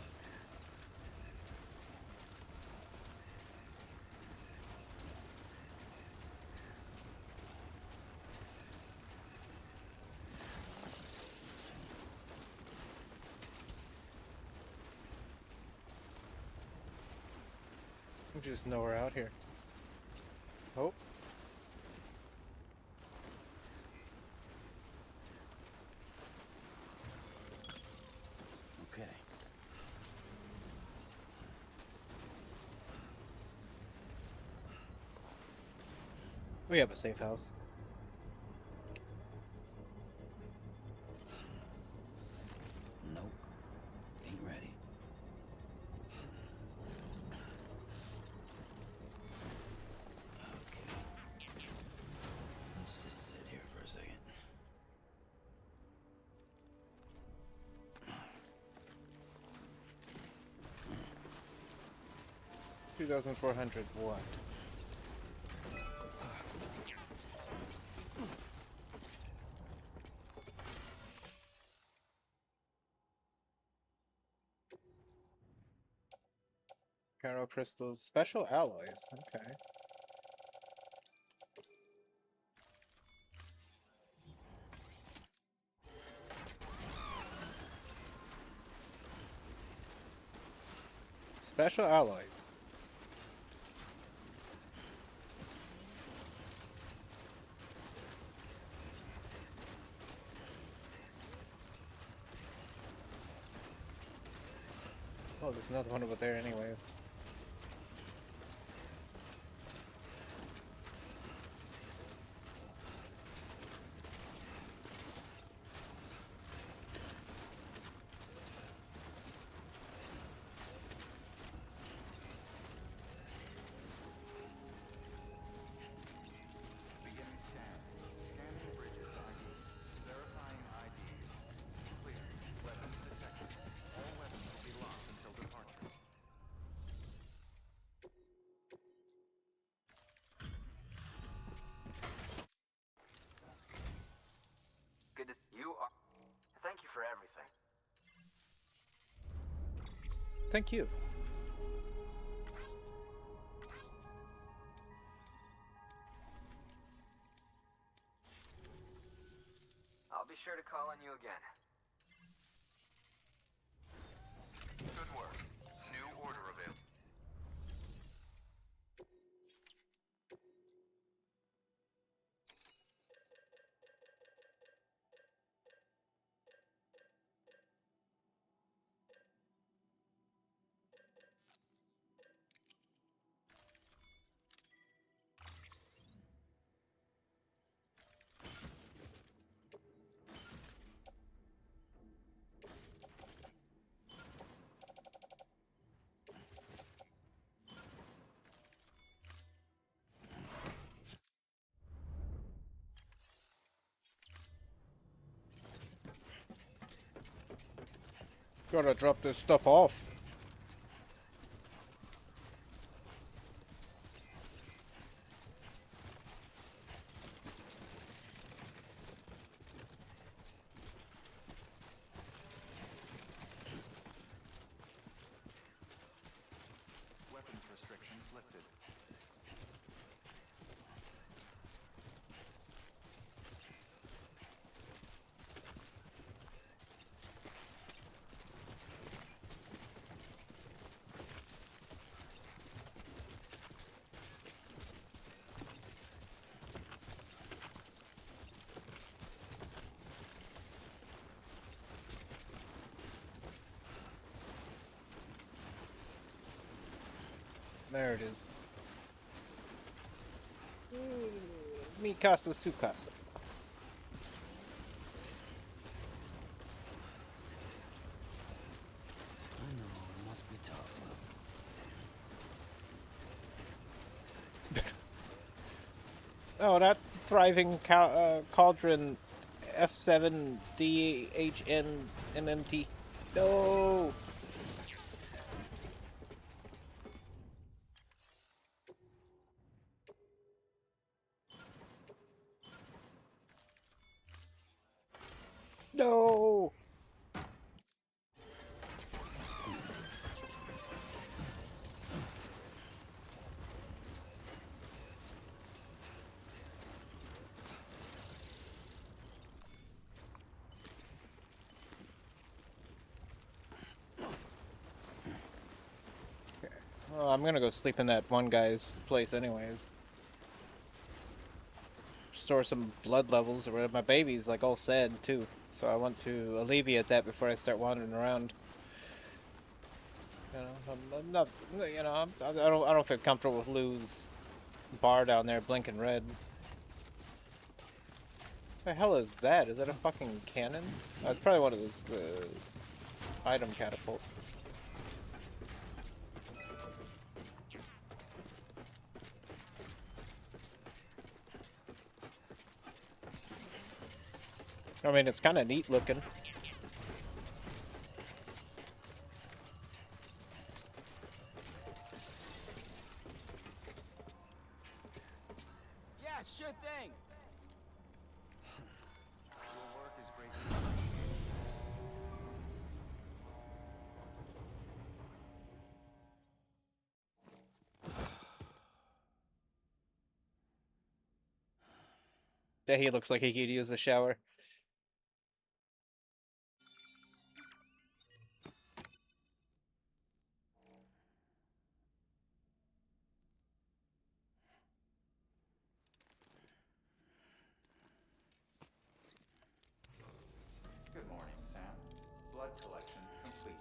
I'm just nowhere out here. Oh. Okay. We have a safe house. Nope. Ain't ready. Okay. Let's just sit here for a second. 2,400 what? Caro crystals, special alloys. Okay. Special alloys. Oh, there's another one over there anyways. Beginning scan. Scanning bridges ID. Verifying ID. Clear. Weapons detected. All weapons will be locked until departure. Good to you are. Thank you for everything. Thank you. I'll be sure to call on you again. Good work. New order available. Gotta drop this stuff off. Weapons restrictions lifted. There it is. Mi casa, su casa. I know, it must be tough. Oh, that thriving cauldron F7 DHN MMT. No! No! Well, I'm gonna go sleep in that one guy's place anyways. Restore some blood levels or whatever. My baby's like all sad too, so I want to alleviate that before I start wandering around. You know, I'm not. You know, I don't feel comfortable with Lou's bar down there blinking red. The hell is that? Is that a fucking cannon? Oh, it's probably one of those item catapults. I mean, it's kind of neat looking. Yeah, sure thing. Your work is great. Yeah, he looks like he could use a shower. Good morning, Sam. Blood collection complete.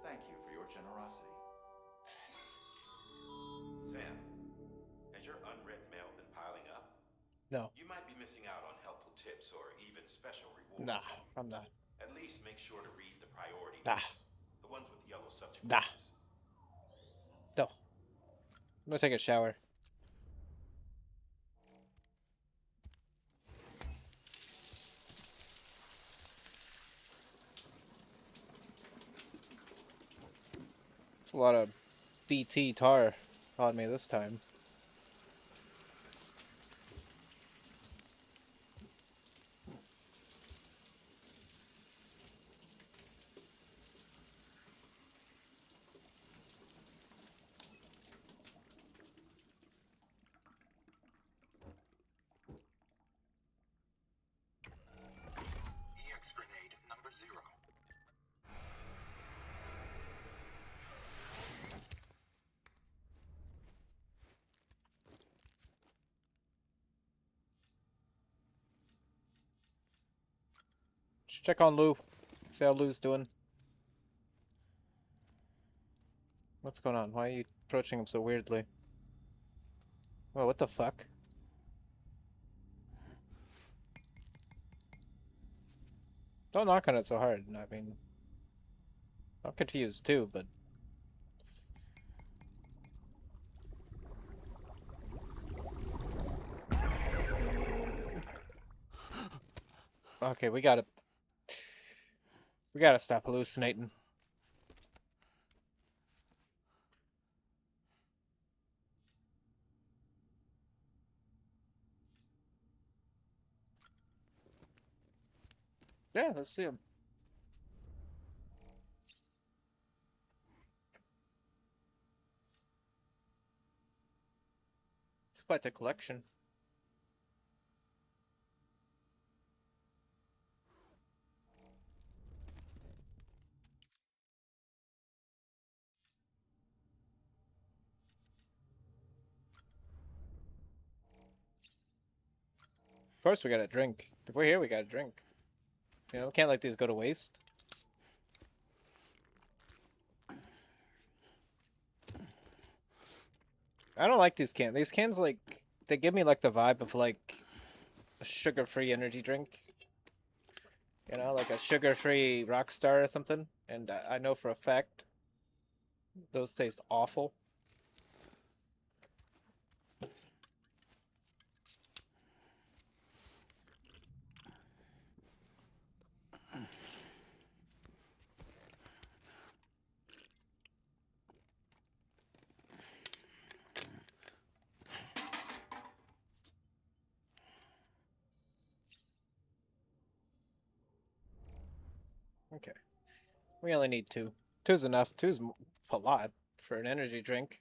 Thank you for your generosity. Sam, has your unread mail been piling up? No. You might be missing out on helpful tips or even special rewards. Nah, I'm not. At least make sure to read the priority Nah. mails, the ones with yellow subject Nah. lines. No. I'm gonna take a shower. It's a lot of BT tar on me this time. EX grenade number 0. Just check on Lou. See how Lou's doing. What's going on? Why are you approaching him so weirdly? Well, what the fuck? Don't knock on it so hard. I mean, I'm confused too, but... Okay, we gotta stop hallucinating. Let's see him. It's quite a collection. Of course we gotta drink. If we're here, we gotta drink. You know, we can't let these go to waste. I don't like these cans. These cans, like, they give me, like, the vibe of, like, a sugar-free energy drink. You know, like a sugar-free Rockstar or something. And I know for a fact those taste awful. Okay. We only need two. Two's enough. Two's a lot for an energy drink.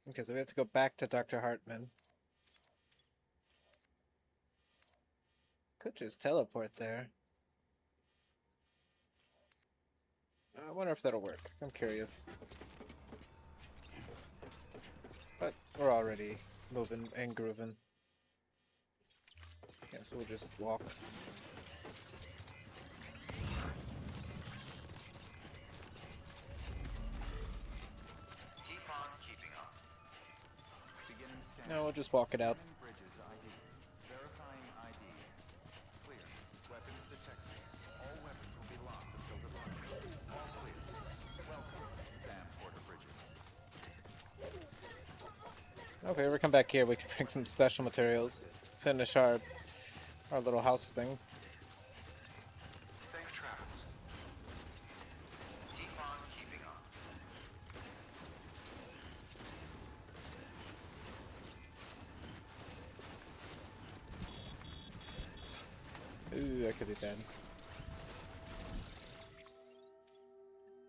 Okay, so we have to go back to Dr. Hartman. Could just teleport there. I wonder if that'll work. I'm curious. But we're already moving and grooving. Yeah, so we'll just walk. Keep on keeping on. Beginning scan. No, we'll just walk it out. Scanning bridges ID. Verifying ID. Clear. Weapons detected. All weapons will be locked until departure. All clear. Welcome, Sam Porter Bridges. Okay, if we come back here, we can bring some special materials. Finish our little house thing. Safe travels. Keep on keeping on. Ooh, that could be bad.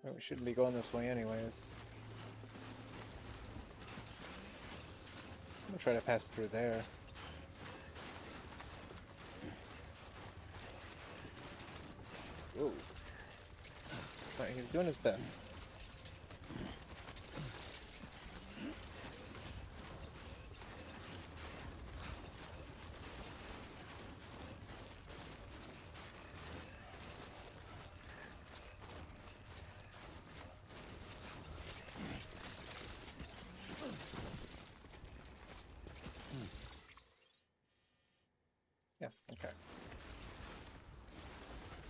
Oh, we shouldn't be going this way anyways. I'm gonna try to pass through there. Ooh. Right, he's doing his best. Yeah, okay.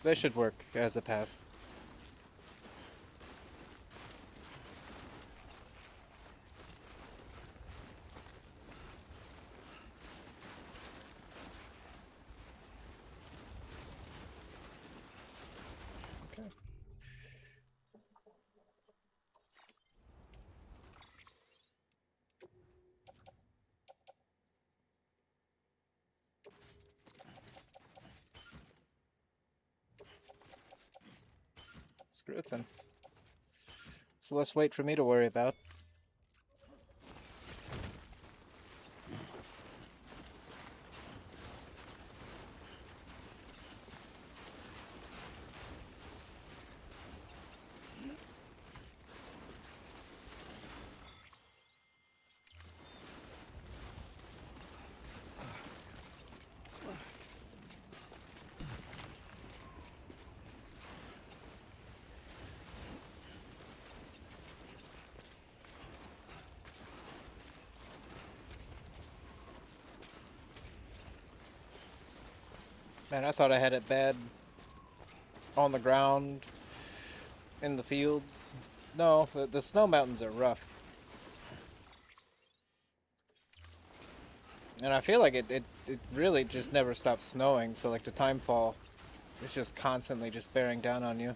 That should work as a path. Okay. Screw it then. So let's wait for me to worry about. Man, I thought I had it bad on the ground, in the fields. No, the snow mountains are rough. And I feel like it really just never stops snowing, so like the time fall is just constantly just bearing down on you.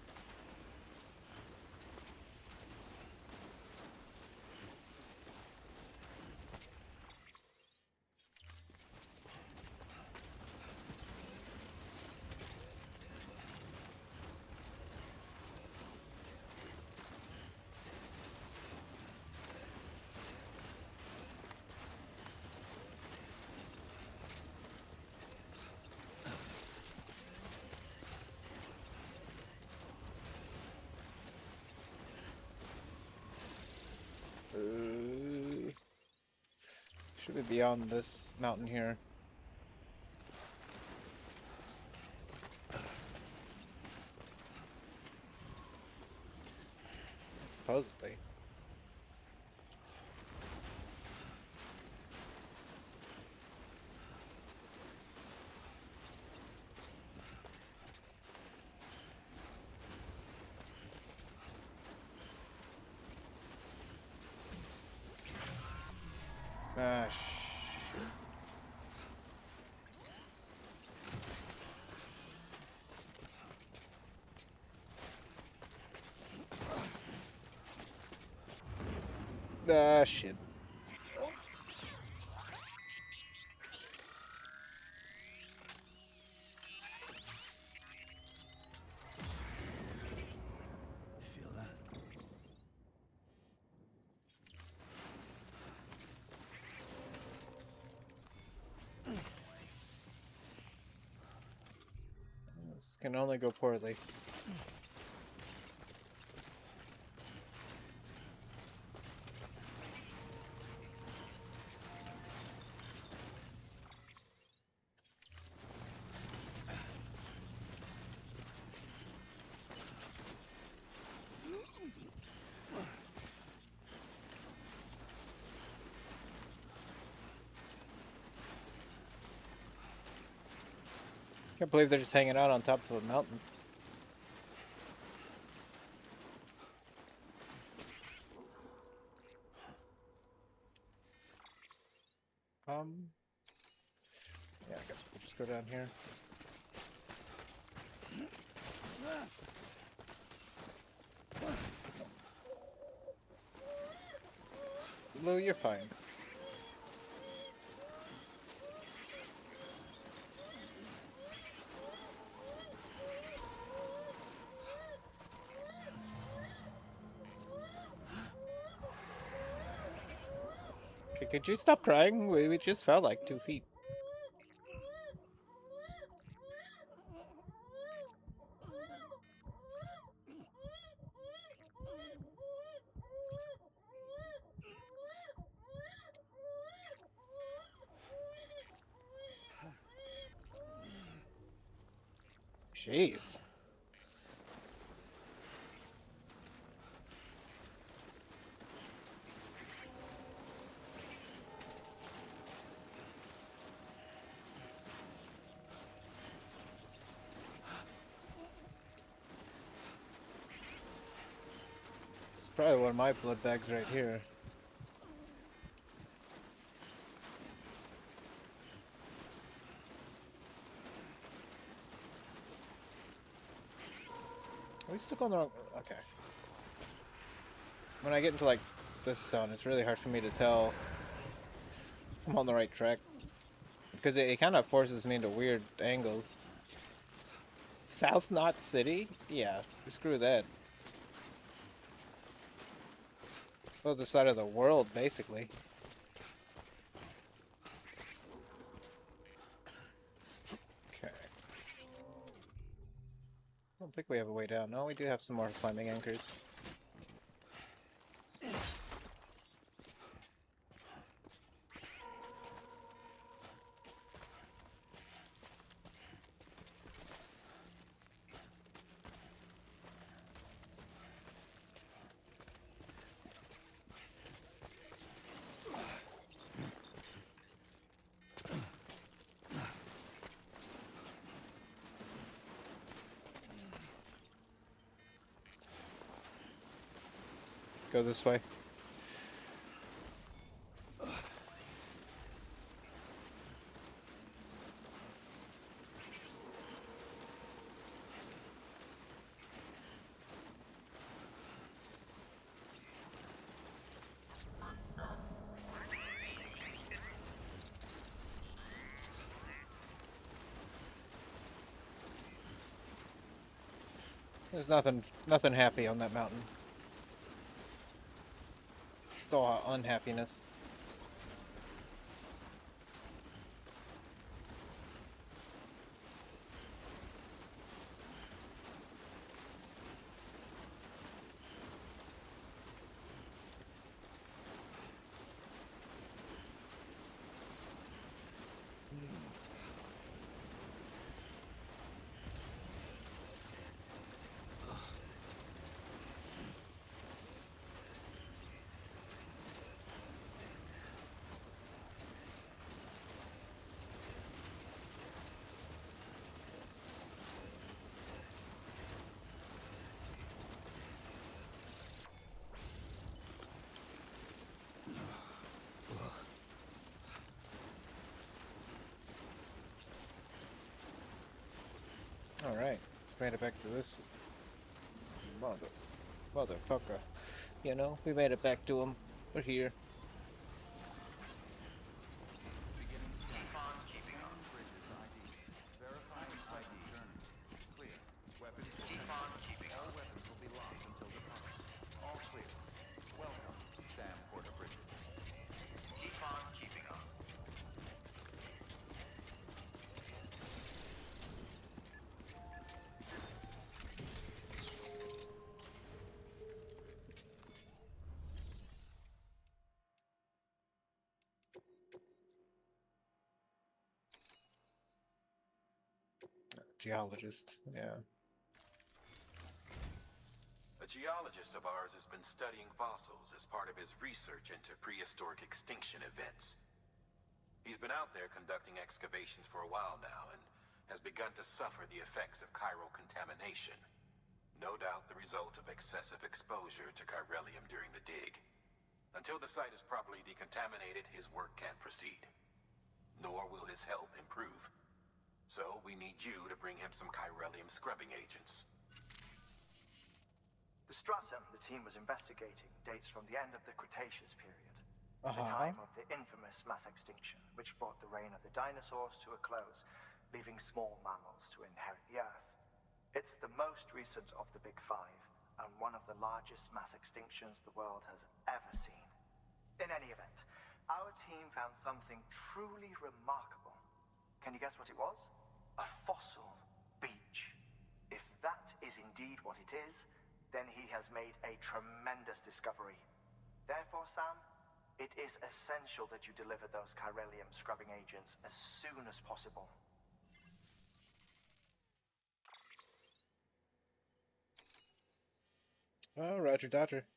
Should be beyond this mountain here. Supposedly. Ah, shit. Ah, shit. Feel that? This can only go poorly. Can't believe they're just hanging out on top of a mountain. Yeah, I guess we'll just go down here. Lou, you're fine. Okay, could you stop crying? We just fell like 2 feet. Jeez. It's probably one of my blood bags right here. Are we still going the wrong... Okay. When I get into, like, this zone, it's really hard for me to tell if I'm on the right track. Because it kind of forces me into weird angles. South Knot City? Yeah, screw that. Other side of the world, basically. Okay. I don't think we have a way down. No, we do have some more climbing anchors. Go this way. There's nothing happy on that mountain. Just all unhappiness. made it back to this motherfucker. You know, we made it back to him. We're here. Beginning scan. Scanning bridges ID. Verifying ID. Journey. Clear. Weapons. All weapons will be locked until departure. All clear. Welcome, Sam Porter Bridges. Geologist, yeah. A geologist of ours has been studying fossils as part of his research into prehistoric extinction events. He's been out there conducting excavations for a while now and has begun to suffer the effects of chiral contamination. No doubt the result of excessive exposure to chiralium during the dig. Until the site is properly decontaminated, his work can't proceed. Nor will his health improve. So we need you to bring him some chiralium scrubbing agents. The stratum the team was investigating dates from the end of the Cretaceous period, the Uh-huh. time of the infamous mass extinction, which brought the reign of the dinosaurs to a close, leaving small mammals to inherit the Earth. It's the most recent of the Big Five, and one of the largest mass extinctions the world has ever seen. In any event, our team found something truly remarkable. Can you guess what it was? A fossil beach. If that is indeed what it is, then he has made a tremendous discovery. Therefore, Sam, it is essential that you deliver those chiralium scrubbing agents as soon as possible. Oh, Roger Dodger.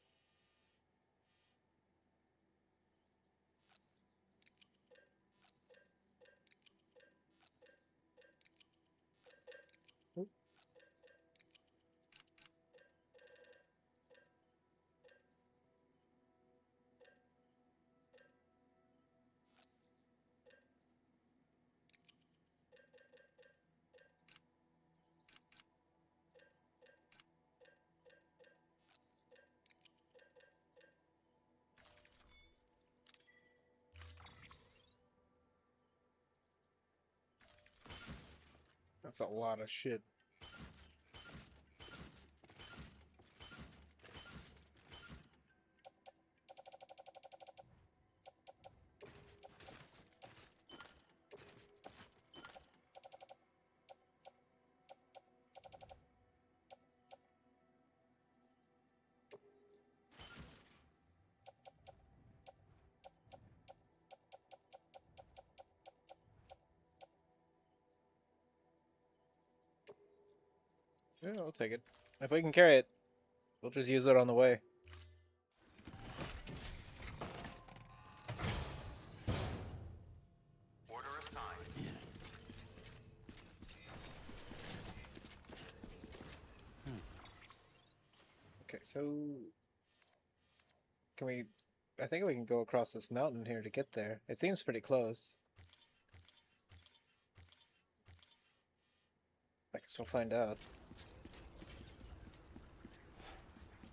That's a lot of shit. Yeah, I'll take it. If we can carry it, we'll just use it on the way. Order assigned. Okay, so can we? I think we can go across this mountain here to get there. It seems pretty close. I guess we'll find out.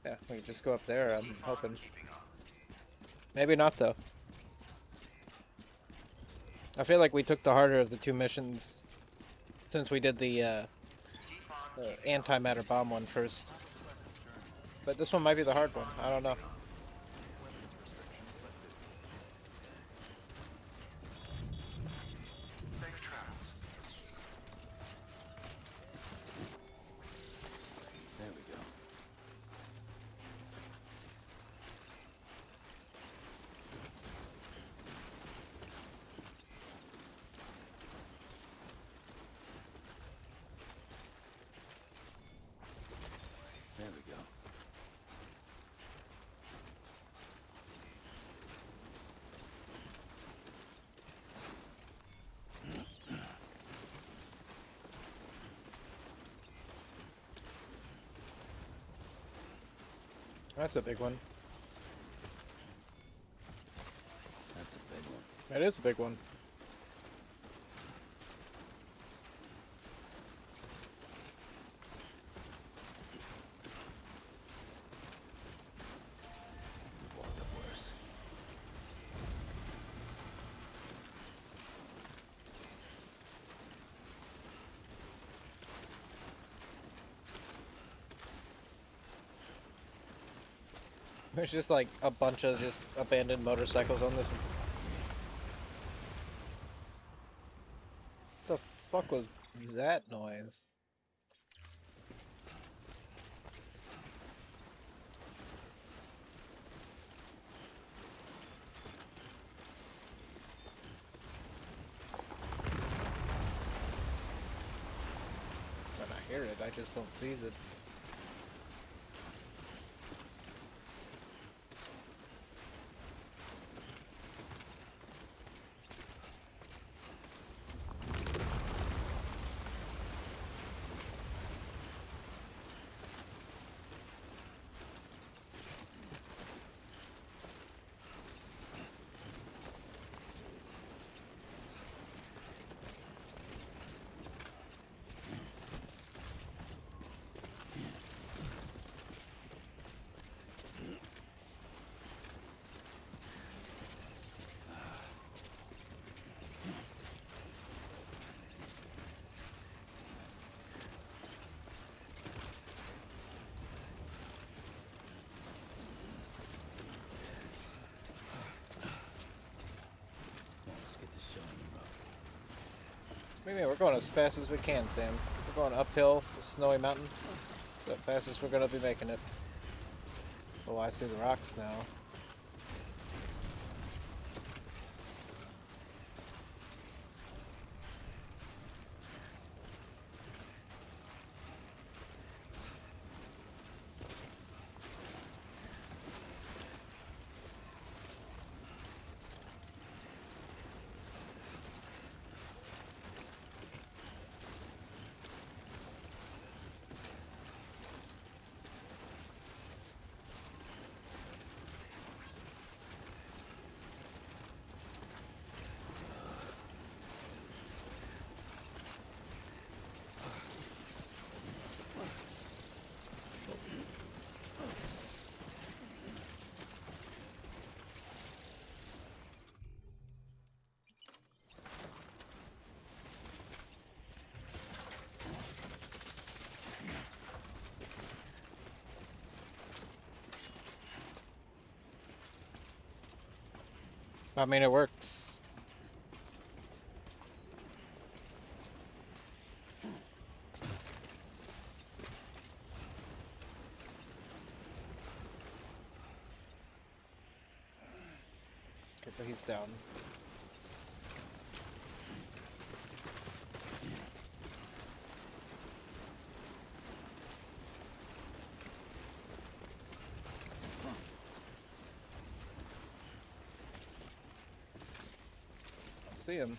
Yeah, we can just go up there. I'm hoping. Maybe not though. I feel like we took the harder of the two missions since we did the antimatter bomb one first. But this one might be the hard one. I don't know. Safe travels. There we go. There we go. That's a big one. That's a big one. That is a big one. There's just like a bunch of just abandoned motorcycles on this. What the fuck was that noise? When I hear it, I just don't seize it. Let's get this show on the road. What do you mean? We're going as fast as we can, Sam. We're going uphill, the snowy mountain. It's the fastest we're gonna be making it. Oh, I see the rocks now. I mean, it works. Okay, so he's down. I see him.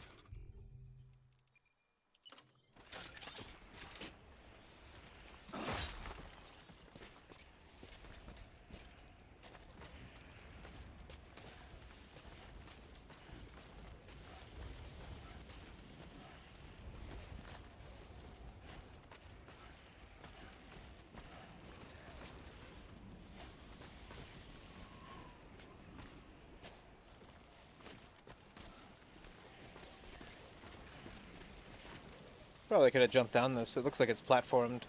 Probably could have jumped down this. It looks like it's platformed.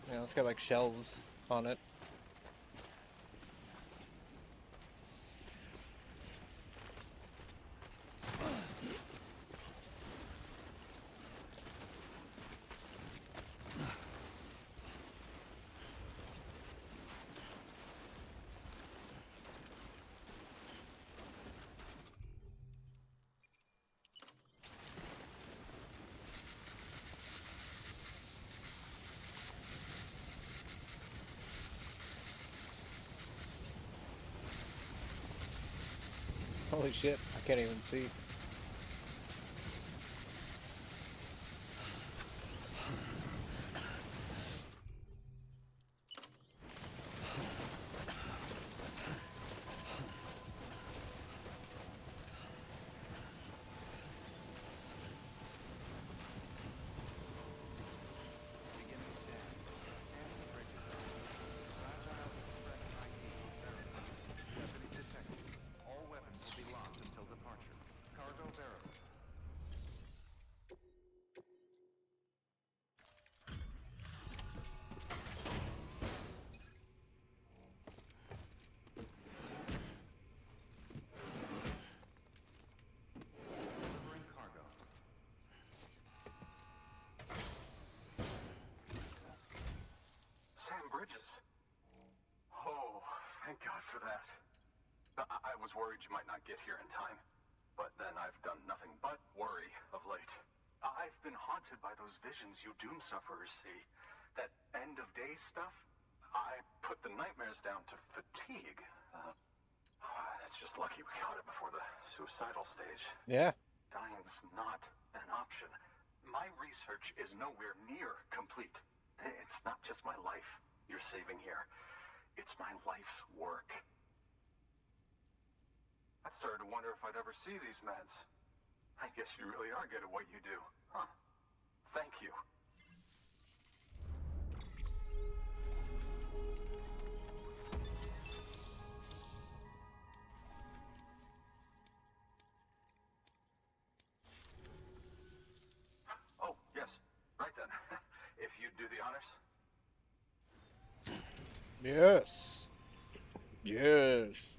Yeah, it's got like shelves on it. Holy shit, I can't even see. Beginning scan. Scanning bridges ID. Fragile Express ID verified. Weapons detected. All weapons will be locked until departure. Cargo bridges. Oh, thank God for that. I was worried you might not get here in time. But then I've done nothing but worry of late. I've been haunted by those visions you doom sufferers see. That end of days stuff. I put the nightmares down to fatigue. It's just lucky we caught it before the suicidal stage. Yeah. Dying's not an option. My research is nowhere near complete. It's not just my life you're saving here. It's my life's work. I started to wonder if I'd ever see these meds. I guess you really are good at what you do, huh? Thank you. Oh, yes. Right then. If you'd do the honors. Yes. Yes.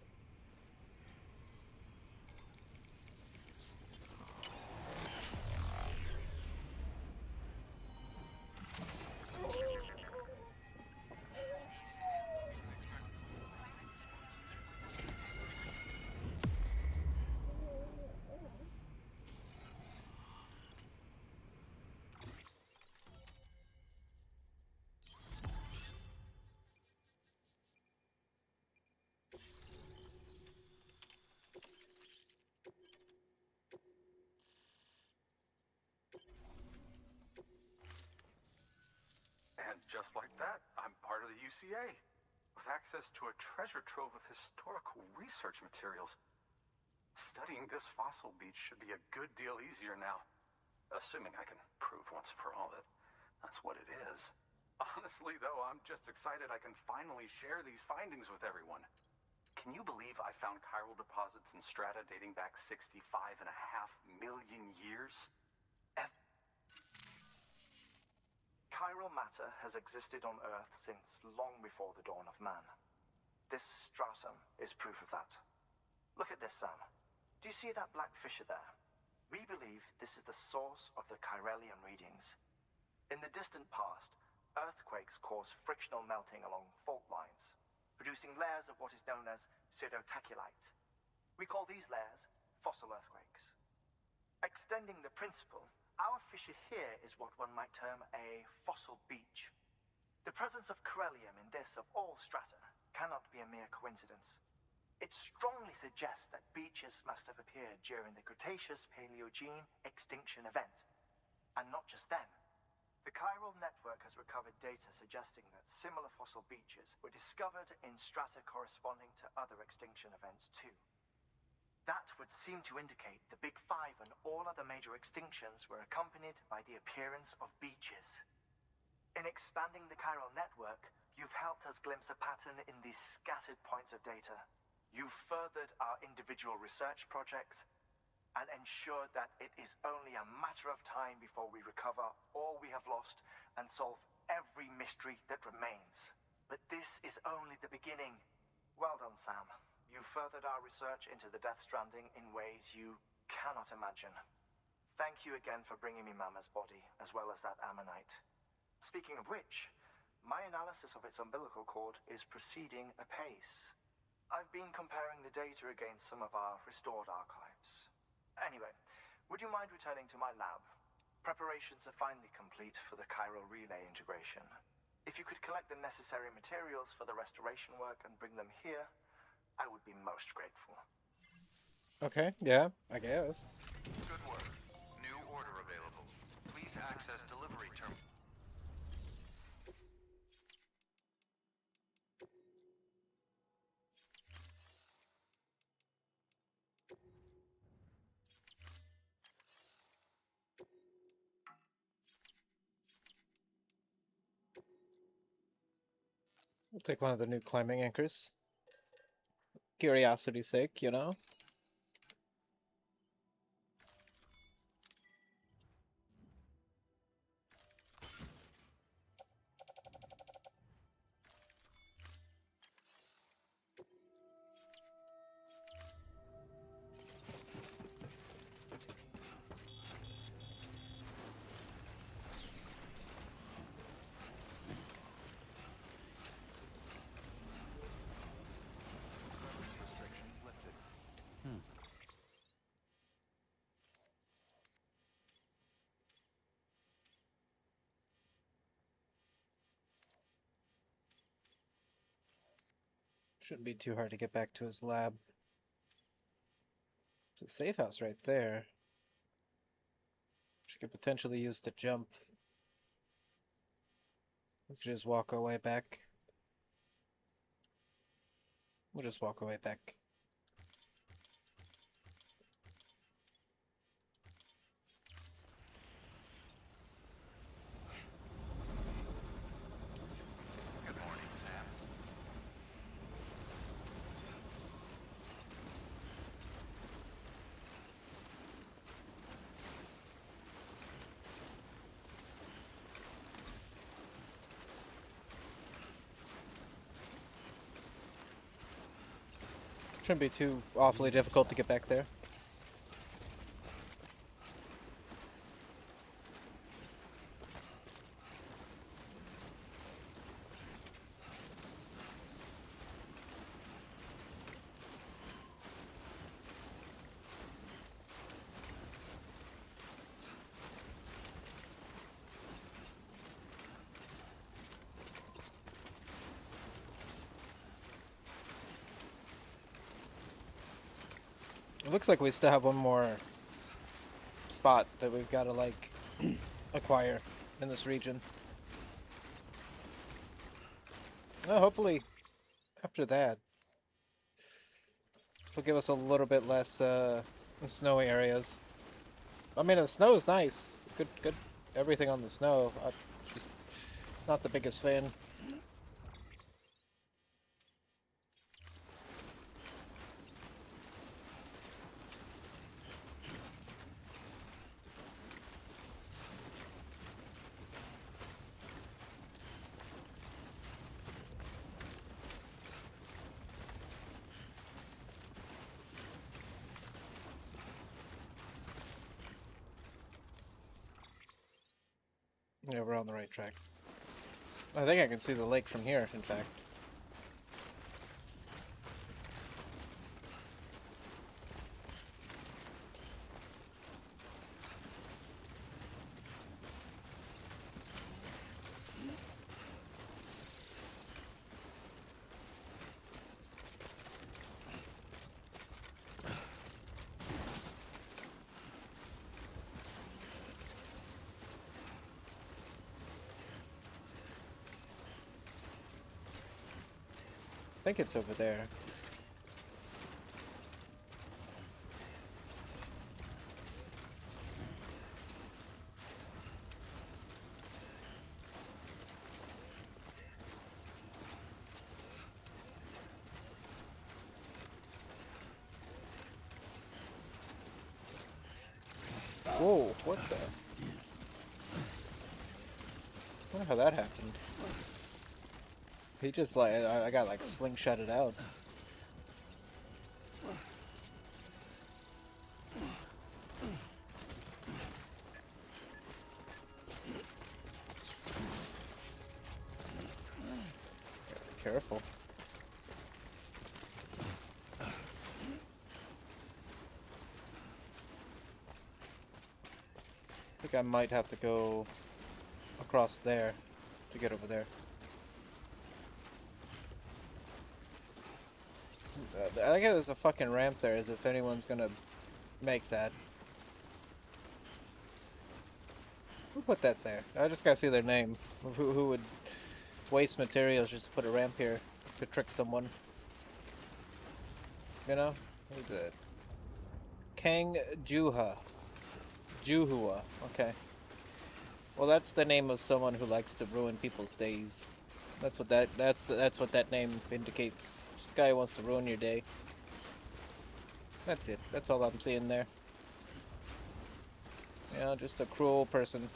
And just like that, I'm part of the UCA, with access to a treasure trove of historical research materials. Studying this fossil beach should be a good deal easier now, assuming I can prove once and for all that that's what it is. Honestly, though, I'm just excited I can finally share these findings with everyone. Can you believe I found chiral deposits in strata dating back 65.5 million years? Chiral matter has existed on Earth since long before the dawn of man. This stratum is proof of that. Look at this, Sam. Do you see that black fissure there? We believe this is the source of the chiralium readings. In the distant past, earthquakes caused frictional melting along fault lines, producing layers of what is known as pseudotaculite. We call these layers fossil earthquakes. Extending the principle, our fissure here is what one might term a fossil beach. The presence of chiralium in this of all strata cannot be a mere coincidence. It strongly suggests that beaches must have appeared during the Cretaceous-Paleogene extinction event. And not just then. The chiral network has recovered data suggesting that similar fossil beaches were discovered in strata corresponding to other extinction events too. That would seem to indicate the Big Five and all other major extinctions were accompanied by the appearance of beaches. In expanding the chiral network, you've helped us glimpse a pattern in these scattered points of data. You've furthered our individual research projects and ensured that it is only a matter of time before we recover all we have lost and solve every mystery that remains. But this is only the beginning. Well done, Sam. You furthered our research into the Death Stranding in ways you cannot imagine. Thank you again for bringing me Mama's body, as well as that ammonite. Speaking of which, my analysis of its umbilical cord is proceeding apace. I've been comparing the data against some of our restored archives. Anyway, would you mind returning to my lab? Preparations are finally complete for the chiral relay integration. If you could collect the necessary materials for the restoration work and bring them here, I would be most grateful. Okay, yeah, I guess. Good work. New order available. Please access delivery terminal. We'll take one of the new climbing anchors. Curiosity's sake, you know? Shouldn't be too hard to get back to his lab. It's a safe house right there. Which could potentially use to jump. We could just walk our way back. We'll just walk our way back. Good morning, Sam. Shouldn't be too awfully difficult to get back there. It looks like we still have one more spot that we've got to, like, acquire in this region. Well, hopefully, after that, it'll give us a little bit less snowy areas. I mean, the snow is nice. Good, everything on the snow. I'm just not the biggest fan. Yeah, we're on the right track. I think I can see the lake from here, in fact. I think it's over there. Whoa, what the? I wonder how that happened. He just, like, I got, like, slingshotted out. Gotta be careful. I think I might have to go across there to get over there. I think there's a fucking ramp there, as if anyone's gonna make that. Who put that there? I just gotta see their name. Who would waste materials just to put a ramp here to trick someone? You know? Who did it? Kang Juha. Juhua. Okay. Well, that's the name of someone who likes to ruin people's days. That's what that name indicates. This guy wants to ruin your day. That's it. That's all I'm seeing there. You know, just a cruel person.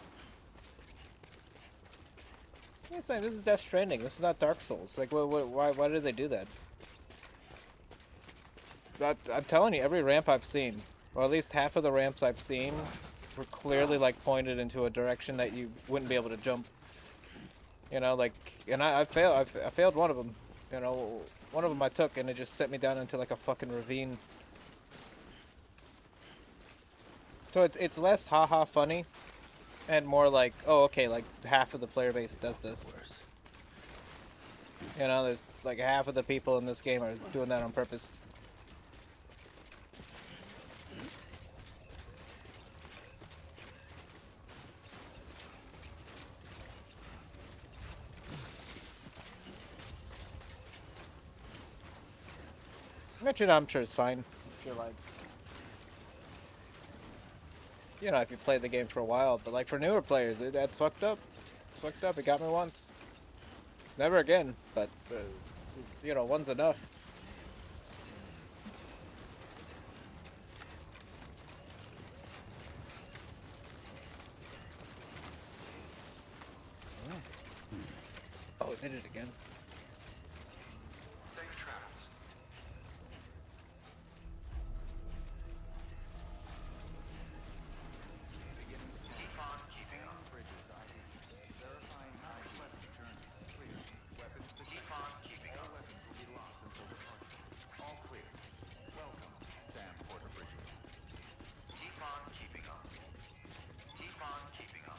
It's like, this is Death Stranding. This is not Dark Souls. Like, why did they do that? I'm telling you, every ramp I've seen, or at least half of the ramps I've seen, were clearly, like, pointed into a direction that you wouldn't be able to jump. You know, like, and I failed one of them. You know, one of them I took, and it just set me down into, like, a fucking ravine. So it's less haha funny, and more like, oh, okay, like, half of the player base does this. You know, there's like half of the people in this game are doing that on purpose. Which, I'm sure is fine. If you're like, you know, if you played the game for a while, but like for newer players, that's fucked up. It's fucked up. It got me once. Never again, but you know, one's enough. Oh, it did it again. Safe travels. Beginning scan. Keep on keeping on. Bridges ID. Verifying high pleasant journey. Clear. Weapons to keep on keeping on. All weapons will be locked until departure. All clear. Welcome, Sam Porter Bridges. Keep on keeping on. Keep on keeping on.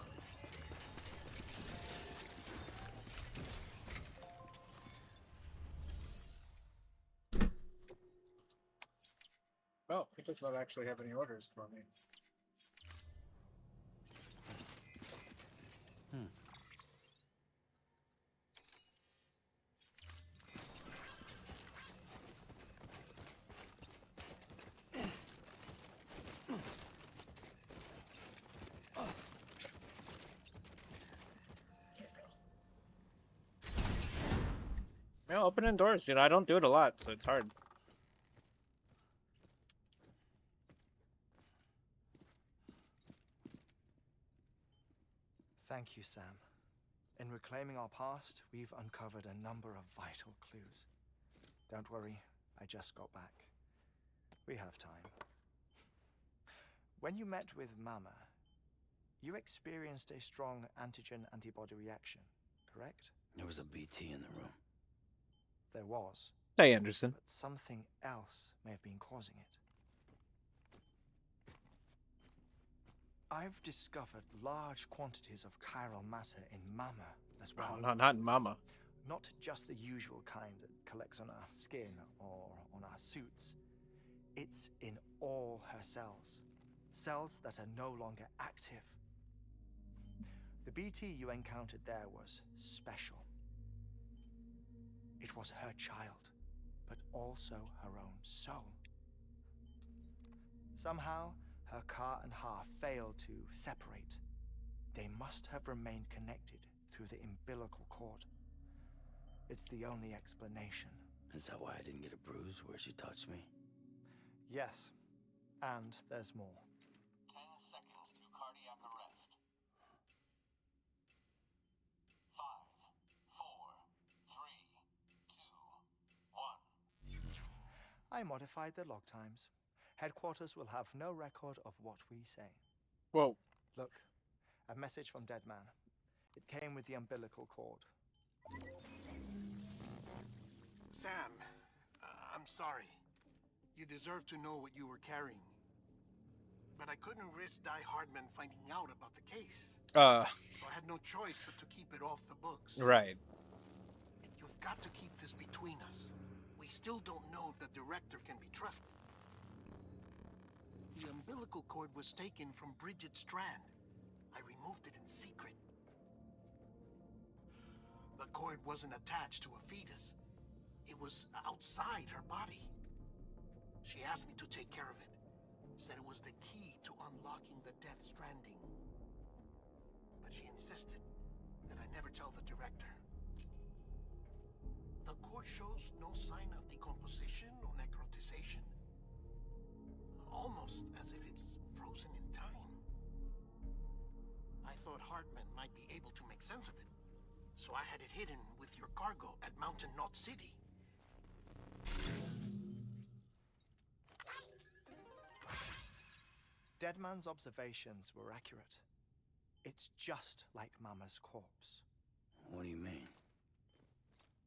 Oh, he does not actually have any orders for me. Yeah, opening doors. You know, I don't do it a lot, so it's hard. Thank you, Sam. In reclaiming our past, we've uncovered a number of vital clues. Don't worry, I just got back. We have time. When you met with Mama, you experienced a strong antigen-antibody reaction, correct? There was a BT in the room. There was, Hey, Anderson. but something else may have been causing it. I've discovered large quantities of chiral matter in Mama as well. Oh, no, not in Mama. Not just the usual kind that collects on our skin or on our suits. It's in all her cells. Cells that are no longer active. The BT you encountered there was special. It was her child, but also her own soul. Somehow, her car and half failed to separate. They must have remained connected through the umbilical cord. It's the only explanation. Is that why I didn't get a bruise where she touched me? Yes, and there's more. 10 seconds to cardiac arrest. 5, 4, 3, 2, 1. I modified the log times. Headquarters will have no record of what we say. Whoa. Look, a message from Dead Man. It came with the umbilical cord. Sam, I'm sorry. You deserve to know what you were carrying. But I couldn't risk Di Hardman finding out about the case. So I had no choice but to keep it off the books. Right. You've got to keep this between us. We still don't know if the director can be trusted. The umbilical cord was taken from Bridget Strand. I removed it in secret. The cord wasn't attached to a fetus. It was outside her body. She asked me to take care of it. Said it was the key to unlocking the Death Stranding. But she insisted that I never tell the director. The cord shows no sign of decomposition or necrotization. Almost as if it's frozen in time. I thought Hartman might be able to make sense of it. So I had it hidden with your cargo at Mountain Knot City. Deadman's observations were accurate. It's just like Mama's corpse. What do you mean?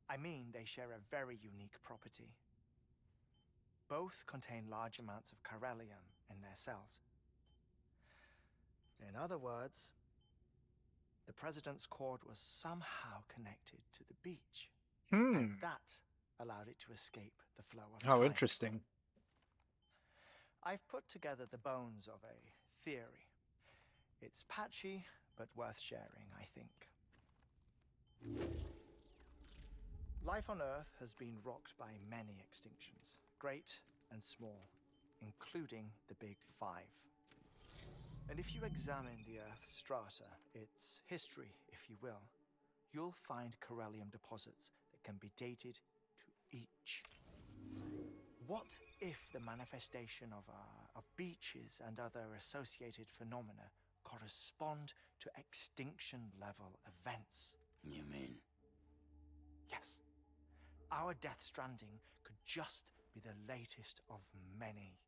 I mean, they share a very unique property. Both contain large amounts of chiralium in their cells. In other words, the president's cord was somehow connected to the beach. And that allowed it to escape the flow of How time. interesting. I've put together the bones of a theory. It's patchy, but worth sharing, I think. Life on Earth has been rocked by many extinctions, great and small, including the Big Five. And if you examine the Earth's strata, its history, if you will, you'll find corallium deposits that can be dated to each. What if the manifestation of beaches and other associated phenomena correspond to extinction-level events? You mean? Yes. Our Death Stranding could just be the latest of many.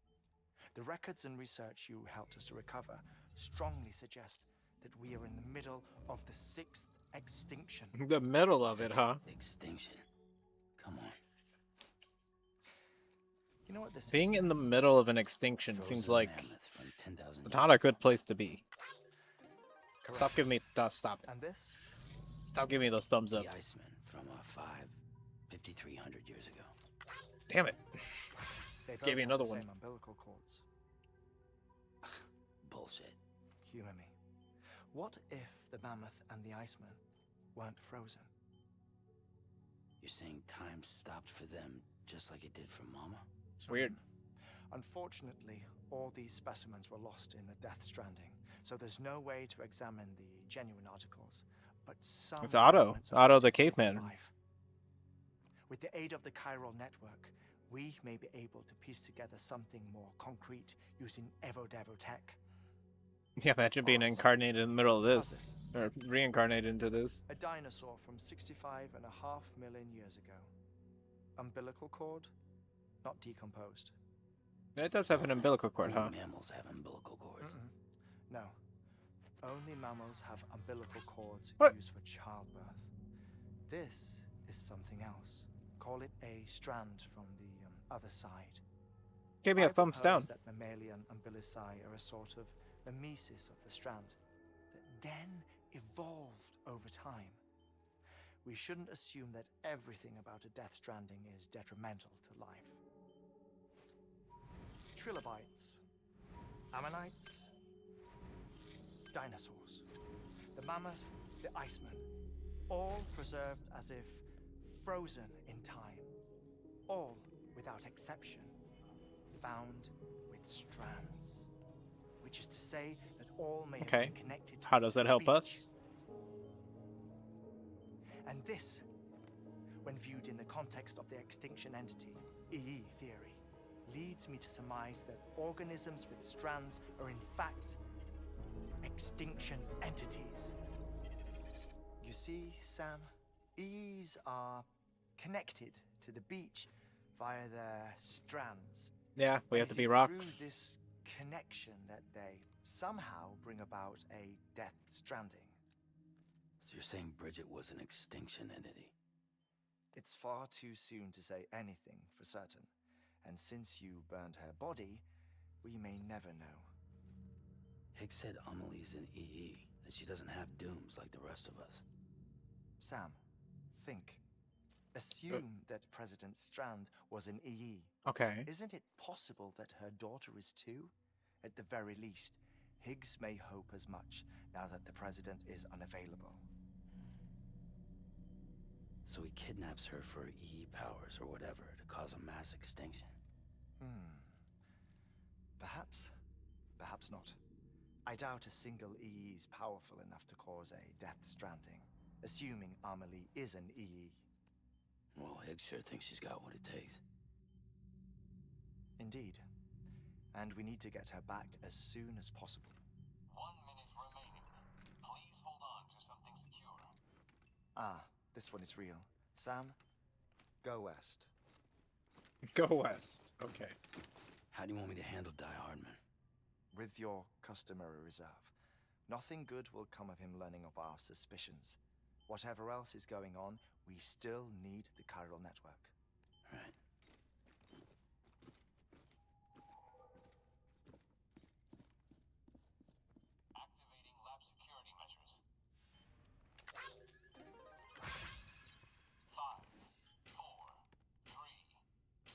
The records and research you helped us to recover strongly suggest that we are in the middle of the 6th extinction. The middle of it, huh? Extinction. Come on. You know what this Being is? in the middle of an extinction seems Frozen like mammoth from 10,000 not a years good ago. place to be. Correct. Stop giving me stop it. And this? Stop giving me those thumbs The ups. Iceman from 5,300 years ago. Damn it. They both Gave me have another the one. same umbilical cords. Bullshit. Humor me. What if the mammoth and the Iceman weren't frozen? You're saying time stopped for them just like it did for Mama? It's weird. Unfortunately, all these specimens were lost in the Death Stranding, so there's no way to examine the genuine articles. But some It's Otto. fragments of Otto the Egypt did caveman. survive. With the aid of the chiral network, we may be able to piece together something more concrete using Evo-Devo tech. Yeah, imagine being incarnated in the middle of this. Or reincarnated into this. A dinosaur from 65.5 million years ago. Umbilical cord, not decomposed. It does have an umbilical cord, huh? Only mammals have umbilical cords. No. Only mammals have umbilical cords What? used for childbirth. This is something else. Call it a strand from the other side. Give me a I thumbs down. propose that mammalian umbilici are a sort of mimesis of the strand that then evolved over time. We shouldn't assume that everything about a Death Stranding is detrimental to life. Trilobites, ammonites, dinosaurs, the mammoth, the Iceman, all preserved as if frozen in time, all without exception found with strands, which is to say that all may have Okay. been connected to How does that help beach. us? And this, when viewed in the context of the extinction entity, EE theory, leads me to surmise that organisms with strands are in fact extinction entities. You see, Sam, EEs are connected to the beach via their strands. Yeah, we have And to it be is rocks. through this connection that they somehow bring about a Death Stranding. So you're saying Bridget was an extinction entity? It's far too soon to say anything for certain, and since you burned her body, we may never know. Higgs said Amelie's an EE, that she doesn't have dooms like the rest of us. Sam, think. Assume that President Strand was an EE. Okay. Isn't it possible that her daughter is too? At the very least, Higgs may hope as much now that the president is unavailable. So he kidnaps her for EE powers or whatever to cause a mass extinction. Perhaps. Perhaps not. I doubt a single EE is powerful enough to cause a Death Stranding, assuming Amelie is an EE. Well, Higgs sure thinks she's got what it takes. Indeed. And we need to get her back as soon as possible. 1 minute remaining. Please hold on to something secure. Ah, this one is real. Sam, go west. Go west. Okay. How do you want me to handle Die Hardman? With your customary reserve. Nothing good will come of him learning of our suspicions. Whatever else is going on, we still need the chiral network. Right. Activating lab security measures. 5,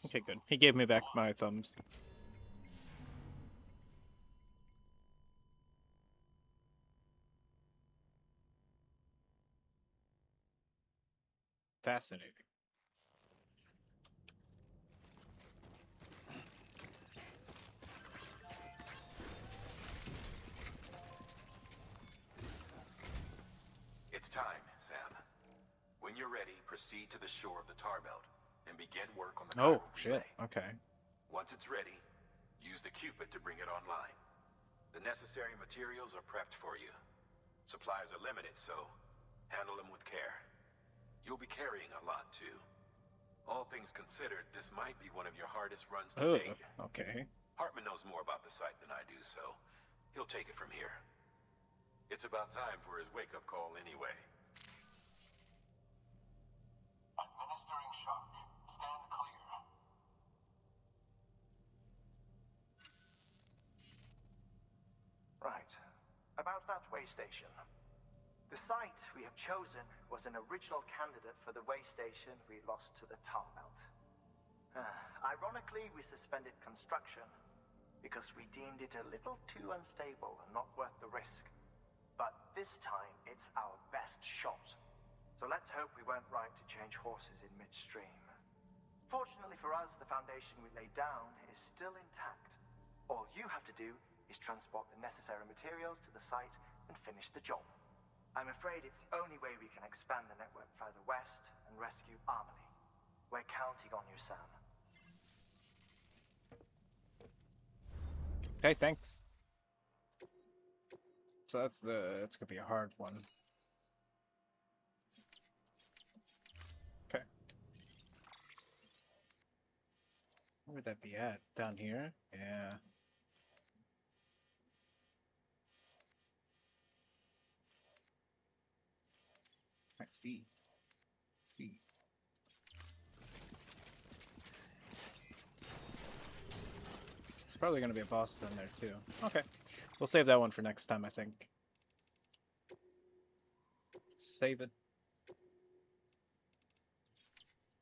Okay, good. He gave me back my thumbs. Fascinating. It's time, Sam. When you're ready, proceed to the shore of the tar belt and begin work on the Oh, chiral shit. relay. Okay. Once it's ready, use the Cupid to bring it online. The necessary materials are prepped for you. Supplies are limited, so handle them with care. You'll be carrying a lot, too. All things considered, this might be one of your hardest runs to date. Okay. Hartman knows more about the site than I do, so he'll take it from here. It's about time for his wake-up call anyway. Administering shock. Stand clear. Right. About that way station. The site we have chosen was an original candidate for the way station we lost to the tar belt. Ironically, we suspended construction because we deemed it a little too unstable and not worth the risk. But this time, it's our best shot. So let's hope we weren't right to change horses in midstream. Fortunately for us, the foundation we laid down is still intact. All you have to do is transport the necessary materials to the site and finish the job. I'm afraid it's the only way we can expand the network further west and rescue Harmony. We're counting on you, Sam. Okay, thanks. So that's gonna be a hard one. Okay. Where would that be at? Down here? Yeah. I see. See. It's probably gonna be a boss down there too. Okay. We'll save that one for next time, I think. Save it.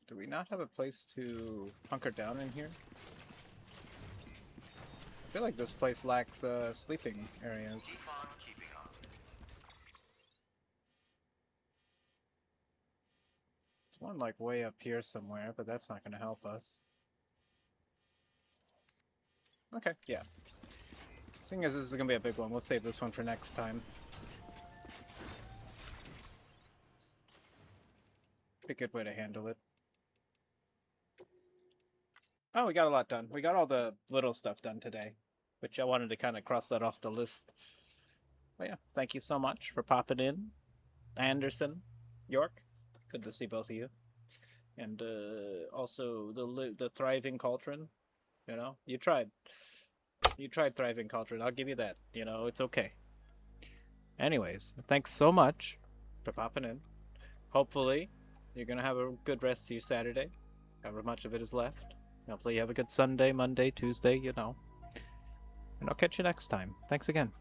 Do we not have a place to hunker down in here? I feel like this place lacks sleeping areas. Keep on keeping on. There's one like way up here somewhere, but that's not gonna help us. Okay, yeah. Seeing as this is gonna be a big one, we'll save this one for next time. Be a good way to handle it. Oh, we got a lot done. We got all the little stuff done today, which I wanted to kind of cross that off the list. But yeah, thank you so much for popping in, Anderson, York. Good to see both of you, and also the Thriving Cauldron. You know, you tried Thriving Cauldron. I'll give you that. You know, it's okay. Anyways, thanks so much for popping in. Hopefully, you're gonna have a good rest of your Saturday, however much of it is left. Hopefully you have a good Sunday, Monday, Tuesday, you know. And I'll catch you next time. Thanks again.